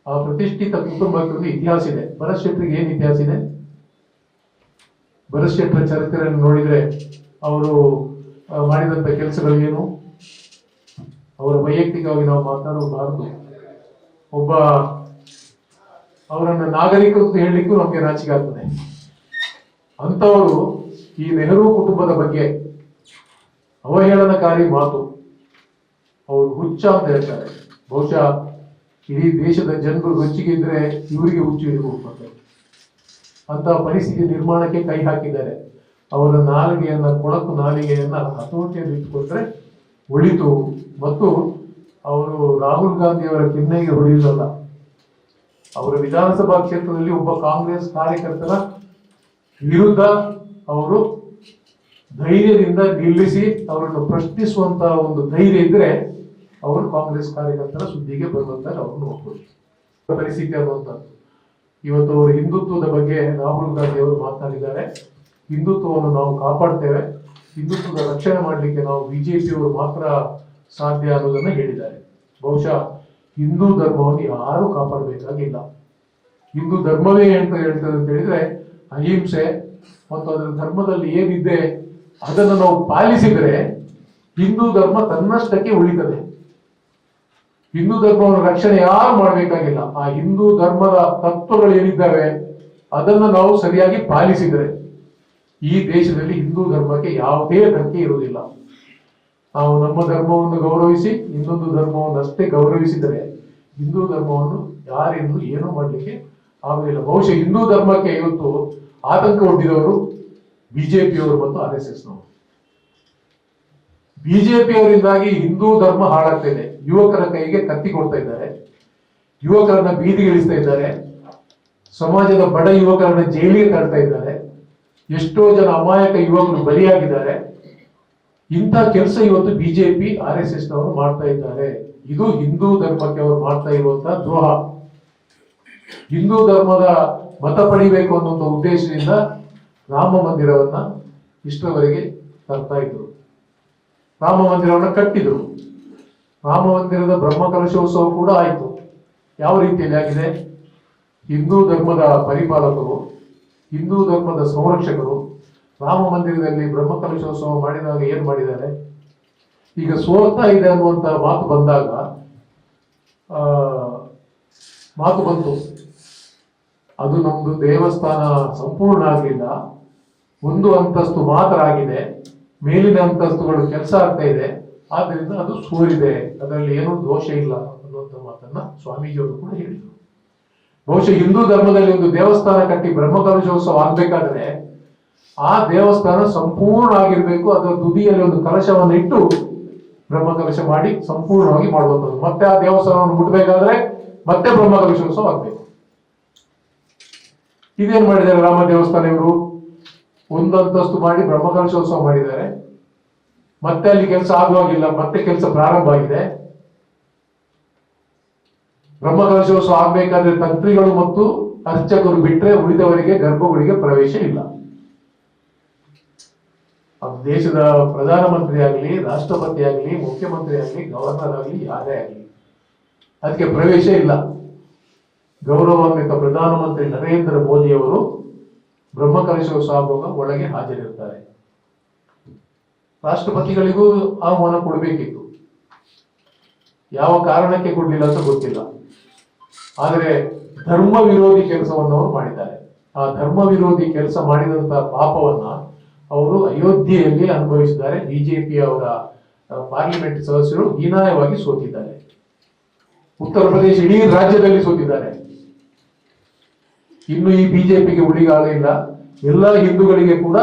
ಆ ಪ್ರತಿಷ್ಠಿತ ಕುಟುಂಬಕ್ಕೆ ಒಂದು ಇತಿಹಾಸ ಇದೆ. ಭರತ್ ಶೆಟ್ಟರಿಗೆ ಏನ್ ಇತಿಹಾಸ ಇದೆ? ಭರತ್ ಶೆಟ್ಟರ ಚರಿತ್ರೆಯನ್ನು ನೋಡಿದ್ರೆ ಅವರು ಮಾಡಿದಂತ ಕೆಲಸಗಳು ಏನು, ಅವರ ವೈಯಕ್ತಿಕವಾಗಿ ನಾವು ಮಾತಾಡಬಾರದು. ಒಬ್ಬ ಅವರನ್ನ ನಾಗರಿಕರು ಅಂತ ಹೇಳಲಿಕ್ಕೂ ನಮಗೆ ನಾಚಿಕೆ ಆಗ್ತದೆ. ಅಂತವರು ಈ ನೆಹರು ಕುಟುಂಬದ ಬಗ್ಗೆ ಅವಹೇಳನಕಾರಿ ಮಾತು, ಅವರು ಹುಚ್ಚ ಅಂತ ಹೇಳ್ತಾರೆ. ಬಹುಶಃ ಇಡೀ ದೇಶದ ಜನರು ರೊಚ್ಚಿಗೆ ಇದ್ರೆ ಇವರಿಗೆ ಹುಚ್ಚು ಇರಬಹುದು. ಅಂತ ಪರಿಸ್ಥಿತಿ ನಿರ್ಮಾಣಕ್ಕೆ ಕೈ ಹಾಕಿದ್ದಾರೆ. ಅವರ ನಾಲಿಗೆಯನ್ನ, ಕೊಳಕು ನಾಲಿಗೆಯನ್ನ ಹತೋಟಿಯಲ್ಲಿ ಇಟ್ಟುಕೊಂಡ್ರೆ ಒಳಿತು. ಮತ್ತು ಅವರು ರಾಹುಲ್ ಗಾಂಧಿ ಅವರ ಕೆನ್ನೆಗೆ ಹೊಡೆಯುವುದಲ್ಲ, ಅವರ ವಿಧಾನಸಭಾ ಕ್ಷೇತ್ರದಲ್ಲಿ ಒಬ್ಬ ಕಾಂಗ್ರೆಸ್ ಕಾರ್ಯಕರ್ತರ ವಿರುದ್ಧ ಅವರು ಧೈರ್ಯದಿಂದ ನಿಲ್ಲಿಸಿ ಅವರನ್ನು ಪ್ರಶ್ನಿಸುವಂತಹ ಒಂದು ಧೈರ್ಯ ಇದ್ರೆ ಅವರು ಕಾಂಗ್ರೆಸ್ ಕಾರ್ಯಕರ್ತರ ಸುದ್ದಿಗೆ ಬರುವಂತ ಅವರು ನೋಡ್ಬೋದು. ಪರಿಸ್ಥಿತಿ ಅನ್ನುವಂಥದ್ದು ಇವತ್ತು ಅವರು ಹಿಂದುತ್ವದ ಬಗ್ಗೆ ರಾಹುಲ್ ಗಾಂಧಿ ಅವರು ಮಾತನಾಡಿದ್ದಾರೆ. ಹಿಂದುತ್ವವನ್ನು ನಾವು ಕಾಪಾಡ್ತೇವೆ, ಹಿಂದುತ್ವದ ರಕ್ಷಣೆ ಮಾಡಲಿಕ್ಕೆ ನಾವು ಬಿಜೆಪಿಯವರು ಮಾತ್ರ ಸಾಧ್ಯ ಅನ್ನೋದನ್ನ ಹೇಳಿದ್ದಾರೆ. ಬಹುಶಃ ಹಿಂದೂ ಧರ್ಮವನ್ನು ಯಾರು ಕಾಪಾಡಬೇಕಾಗಿಲ್ಲ. ಹಿಂದೂ ಧರ್ಮವೇ ಅಂತ ಹೇಳ್ತದೆ ಅಂತ ಹೇಳಿದ್ರೆ ಅಹಿಂಸೆ ಮತ್ತು ಅದರ ಧರ್ಮದಲ್ಲಿ ಏನಿದೆ ಅದನ್ನು ನಾವು ಪಾಲಿಸಿದರೆ ಹಿಂದೂ ಧರ್ಮ ತನ್ನಷ್ಟಕ್ಕೆ ಉಳಿತದೆ. ಹಿಂದೂ ಧರ್ಮವನ್ನು ರಕ್ಷಣೆ ಯಾರು ಮಾಡಬೇಕಾಗಿಲ್ಲ. ಆ ಹಿಂದೂ ಧರ್ಮದ ತತ್ವಗಳು ಏನಿದ್ದಾವೆ ಅದನ್ನು ನಾವು ಸರಿಯಾಗಿ ಪಾಲಿಸಿದರೆ ಈ ದೇಶದಲ್ಲಿ ಹಿಂದೂ ಧರ್ಮಕ್ಕೆ ಯಾವುದೇ ಧಕ್ಕೆ ಇರುವುದಿಲ್ಲ. ನಾವು ನಮ್ಮ ಧರ್ಮವನ್ನು ಗೌರವಿಸಿ ಇನ್ನೊಂದು ಧರ್ಮವನ್ನು ಅಷ್ಟೇ ಗೌರವಿಸಿದರೆ ಹಿಂದೂ ಧರ್ಮವನ್ನು ಯಾರೆಂದು ಏನೂ ಮಾಡಲಿಕ್ಕೆ ಆಗುವುದಿಲ್ಲ. ಬಹುಶಃ ಹಿಂದೂ ಧರ್ಮಕ್ಕೆ ಇವತ್ತು ಆತಂಕ ಒಡ್ಡಿದವರು ಬಿಜೆಪಿಯವರು ಮತ್ತು RSS ನವರು. ಬಿಜೆಪಿಯವರಿಂದಾಗಿ ಹಿಂದೂ ಧರ್ಮ ಹಾಳಾಗ್ತಾ ಇದೆ. ಯುವಕರ ಕೈಗೆ ಕತ್ತಿ ಕೊಡ್ತಾ ಇದ್ದಾರೆ, ಯುವಕರನ್ನ ಬೀದಿಗಿಳಿಸ್ತಾ ಇದ್ದಾರೆ, ಸಮಾಜದ ಬಡ ಯುವಕರನ್ನ ಜೈಲಿಗೆ ತಳ್ತಾ ಇದ್ದಾರೆ, ಎಷ್ಟೋ ಜನ ಅಮಾಯಕ ಯುವಕರು ಬಲಿಯಾಗಿದ್ದಾರೆ. ಇಂಥ ಕೆಲಸ ಇವತ್ತು ಬಿಜೆಪಿ RSS ನವರು ಮಾಡ್ತಾ ಇದ್ದಾರೆ. ಇದು ಹಿಂದೂ ಧರ್ಮಕ್ಕೆ ಅವರು ಮಾಡ್ತಾ ಇರುವಂತಹ ದ್ರೋಹ. ಹಿಂದೂ ಧರ್ಮದ ಮತ ಪಡಿಬೇಕು ಅನ್ನುವಂಥ ಉದ್ದೇಶದಿಂದ ರಾಮ ಮಂದಿರವನ್ನ ಇಷ್ಟರವರೆಗೆ ತರ್ತಾ ಇದ್ರು, ರಾಮ ಮಂದಿರವನ್ನ ಕಟ್ಟಿದ್ರು. ರಾಮ ಮಂದಿರದ ಬ್ರಹ್ಮ ಕಲಶೋತ್ಸವ ಕೂಡ ಆಯಿತು. ಯಾವ ರೀತಿಯಲ್ಲಿ ಆಗಿದೆ? ಹಿಂದೂ ಧರ್ಮದ ಪರಿಪಾಲಕರು, ಹಿಂದೂ ಧರ್ಮದ ಸಂರಕ್ಷಕರು ರಾಮ ಮಂದಿರದಲ್ಲಿ ಬ್ರಹ್ಮ ಕಲಶೋತ್ಸವ ಮಾಡಿದಾಗ ಏನ್ ಮಾಡಿದ್ದಾರೆ? ಈಗ ಸೋರ್ತಾ ಇದೆ ಅನ್ನುವಂತ ಮಾತು ಬಂದಾಗ ಮಾತು ಬಂತು, ಅದು ನಮ್ದು ದೇವಸ್ಥಾನ ಸಂಪೂರ್ಣ ಆಗಲಿಲ್ಲ, ಒಂದು ಅಂತಸ್ತು ಮಾತ್ರ ಆಗಿದೆ, ಮೇಲಿನ ಅಂತಸ್ತುಗಳು ಕೆಲಸ ಆಗ್ತಾ ಇದೆ, ಆದ್ದರಿಂದ ಅದು ಸೋರಿದೆ, ಅದರಲ್ಲಿ ಏನೂ ದೋಷ ಇಲ್ಲ ಅನ್ನುವಂಥ ಮಾತನ್ನ ಸ್ವಾಮೀಜಿಯವರು ಕೂಡ ಹೇಳಿದರು. ಬಹುಶಃ ಹಿಂದೂ ಧರ್ಮದಲ್ಲಿ ಒಂದು ದೇವಸ್ಥಾನ ಕಟ್ಟಿ ಬ್ರಹ್ಮಕಲಶೋತ್ಸವ ಆಗ್ಬೇಕಾದ್ರೆ ಆ ದೇವಸ್ಥಾನ ಸಂಪೂರ್ಣ ಆಗಿರ್ಬೇಕು. ಅದರ ತುದಿಯಲ್ಲಿ ಒಂದು ಕಲಶವನ್ನು ಇಟ್ಟು ಬ್ರಹ್ಮಕಲಶ ಮಾಡಿ ಸಂಪೂರ್ಣವಾಗಿ ಮಾಡುವಂಥದ್ದು. ಮತ್ತೆ ಆ ದೇವಸ್ಥಾನವನ್ನು ಮುಟ್ಬೇಕಾದ್ರೆ ಮತ್ತೆ ಬ್ರಹ್ಮಕಲಶೋತ್ಸವ ಆಗ್ಬೇಕು. ಇದೇನ್ ಮಾಡಿದ್ದಾರೆ ರಾಮ ದೇವಸ್ಥಾನ ಇವರು? ಒಂದು ಅಂತಸ್ತು ಮಾಡಿ ಬ್ರಹ್ಮಕಲಶೋತ್ಸವ ಮಾಡಿದ್ದಾರೆ, ಮತ್ತೆ ಅಲ್ಲಿ ಕೆಲಸ ಆಗುವಾಗಿಲ್ಲ, ಮತ್ತೆ ಕೆಲಸ ಪ್ರಾರಂಭ ಆಗಿದೆ. ಬ್ರಹ್ಮಕಲಶೋತ್ಸವ ಆಗ್ಬೇಕಾದ್ರೆ ತಂತ್ರಿಗಳು ಮತ್ತು ಅರ್ಚಕರು ಬಿಟ್ರೆ ಉಳಿದವರಿಗೆ ಗರ್ಭಗುಡಿಗೆ ಪ್ರವೇಶ ಇಲ್ಲ. ಅದು ದೇಶದ ಪ್ರಧಾನಮಂತ್ರಿ ಆಗಲಿ, ರಾಷ್ಟ್ರಪತಿ ಆಗಲಿ, ಮುಖ್ಯಮಂತ್ರಿ ಆಗಲಿ, ಗವರ್ನರ್ ಆಗಲಿ, ಯಾರೇ ಆಗಲಿ ಅದಕ್ಕೆ ಪ್ರವೇಶ ಇಲ್ಲ. ಗೌರವಾನ್ವಿತ ಪ್ರಧಾನಮಂತ್ರಿ ನರೇಂದ್ರ ಮೋದಿ ಅವರು ಬ್ರಹ್ಮಕಲಶೋತ್ಸವ ಆಗುವಾಗ ಒಳಗೆ ಹಾಜರಿರ್ತಾರೆ. ರಾಷ್ಟ್ರಪತಿಗಳಿಗೂ ಆಹ್ವಾನ ಕೊಡಬೇಕಿತ್ತು, ಯಾವ ಕಾರಣಕ್ಕೆ ಕೊಡಲಿಲ್ಲ ಅಂತ ಗೊತ್ತಿಲ್ಲ. ಆದರೆ ಧರ್ಮ ವಿರೋಧಿ ಕೆಲಸವನ್ನು ಅವರು ಮಾಡಿದ್ದಾರೆ. ಆ ಧರ್ಮ ವಿರೋಧಿ ಕೆಲಸ ಮಾಡಿದಂತ ಪಾಪವನ್ನ ಅವರು ಅಯೋಧ್ಯೆಯಲ್ಲಿ ಅನುಭವಿಸಿದ್ದಾರೆ. ಬಿಜೆಪಿ ಅವರ ಪಾರ್ಲಿಮೆಂಟ್ ಸದಸ್ಯರು ಹೀನಾಯವಾಗಿ ಸೋತಿದ್ದಾರೆ. ಉತ್ತರ ಪ್ರದೇಶ ಇಡೀ ರಾಜ್ಯದಲ್ಲಿ ಸೋತಿದ್ದಾರೆ. ಇನ್ನು ಈ ಬಿಜೆಪಿಗೆ ಉಳಿಗಾಲ ಇಲ್ಲ. ಎಲ್ಲ ಹಿಂದೂಗಳಿಗೆ ಕೂಡ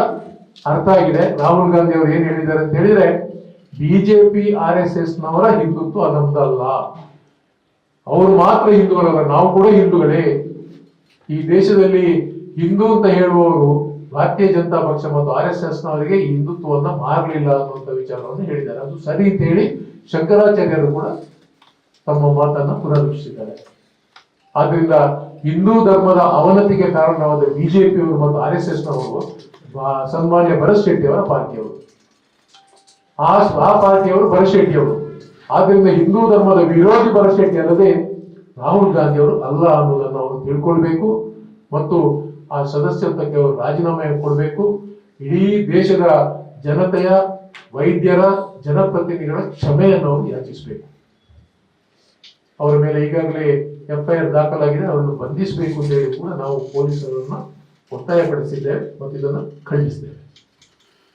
ಅರ್ಥ ಆಗಿದೆ. ರಾಹುಲ್ ಗಾಂಧಿ ಅವರು ಏನ್ ಹೇಳಿದ್ದಾರೆ ಅಂತ ಹೇಳಿದ್ರೆ, ಬಿಜೆಪಿ RSS ನವರ ಹಿಂದುತ್ವ ನಮ್ದಲ್ಲ, ಅವರು ಮಾತ್ರ ಹಿಂದೂಗಳಲ್ಲ, ನಾವು ಕೂಡ ಹಿಂದೂಗಳೇ. ಈ ದೇಶದಲ್ಲಿ ಹಿಂದೂ ಅಂತ ಹೇಳುವವರು ಭಾರತೀಯ ಜನತಾ ಪಕ್ಷ ಮತ್ತು RSS ನವರಿಗೆ ಈ ಹಿಂದುತ್ವವನ್ನ ಮಾರಲಿಲ್ಲ ಅನ್ನುವಂಥ ವಿಚಾರವನ್ನು ಹೇಳಿದ್ದಾರೆ. ಅದು ಸರಿ ಅಂತ ಹೇಳಿ ಶಂಕರಾಚಾರ್ಯರು ಕೂಡ ತಮ್ಮ ಮಾತನ್ನ ಪುನರುಚ್ಚರಿಸಿದ್ದಾರೆ. ಆದ್ರಿಂದ ಹಿಂದೂ ಧರ್ಮದ ಅವನತಿಗೆ ಕಾರಣವಾದ ಬಿಜೆಪಿಯವರು ಮತ್ತು RSS ನವರು ಸನ್ಮಾನ್ಯ ಭರತ್ ಶೆಟ್ಟಿ ಅವರ ಪಾರ್ಟಿಯವರು, ಆ ಪಾರ್ಟಿಯವರು ಭರತ್ ಶೆಟ್ಟಿ ಅವರು. ಆದ್ರಿಂದ ಹಿಂದೂ ಧರ್ಮದ ವಿರೋಧಿ ಭರತ್ ಶೆಟ್ಟಿ ಅಲ್ಲದೆ ರಾಹುಲ್ ಗಾಂಧಿ ಅವರು ಅಲ್ಲ ಅನ್ನೋದನ್ನು ಅವರು ತಿಳ್ಕೊಳ್ಬೇಕು ಮತ್ತು ಆ ಸದಸ್ಯತ್ವಕ್ಕೆ ಅವರು ರಾಜೀನಾಮೆ ಕೊಡಬೇಕು. ಇಡೀ ದೇಶದ ಜನತೆಯ, ವೈದ್ಯರ, ಜನಪ್ರತಿನಿಧಿಗಳ ಕ್ಷಮೆಯನ್ನು ಅವರು ಯಾಚಿಸಬೇಕು. ಅವರ ಮೇಲೆ ಈಗಾಗಲೇ FIR ದಾಖಲಾಗಿದೆ, ಅವರನ್ನು ಬಂಧಿಸಬೇಕು ಅಂತ ಹೇಳಿ ಕೂಡ ನಾವು ಪೊಲೀಸರನ್ನ ಒತ್ತಾಯಪಡಿಸಿದ್ದೇವೆ ಮತ್ತು ಇದನ್ನು ಖಂಡಿಸಿದ್ದೇವೆ.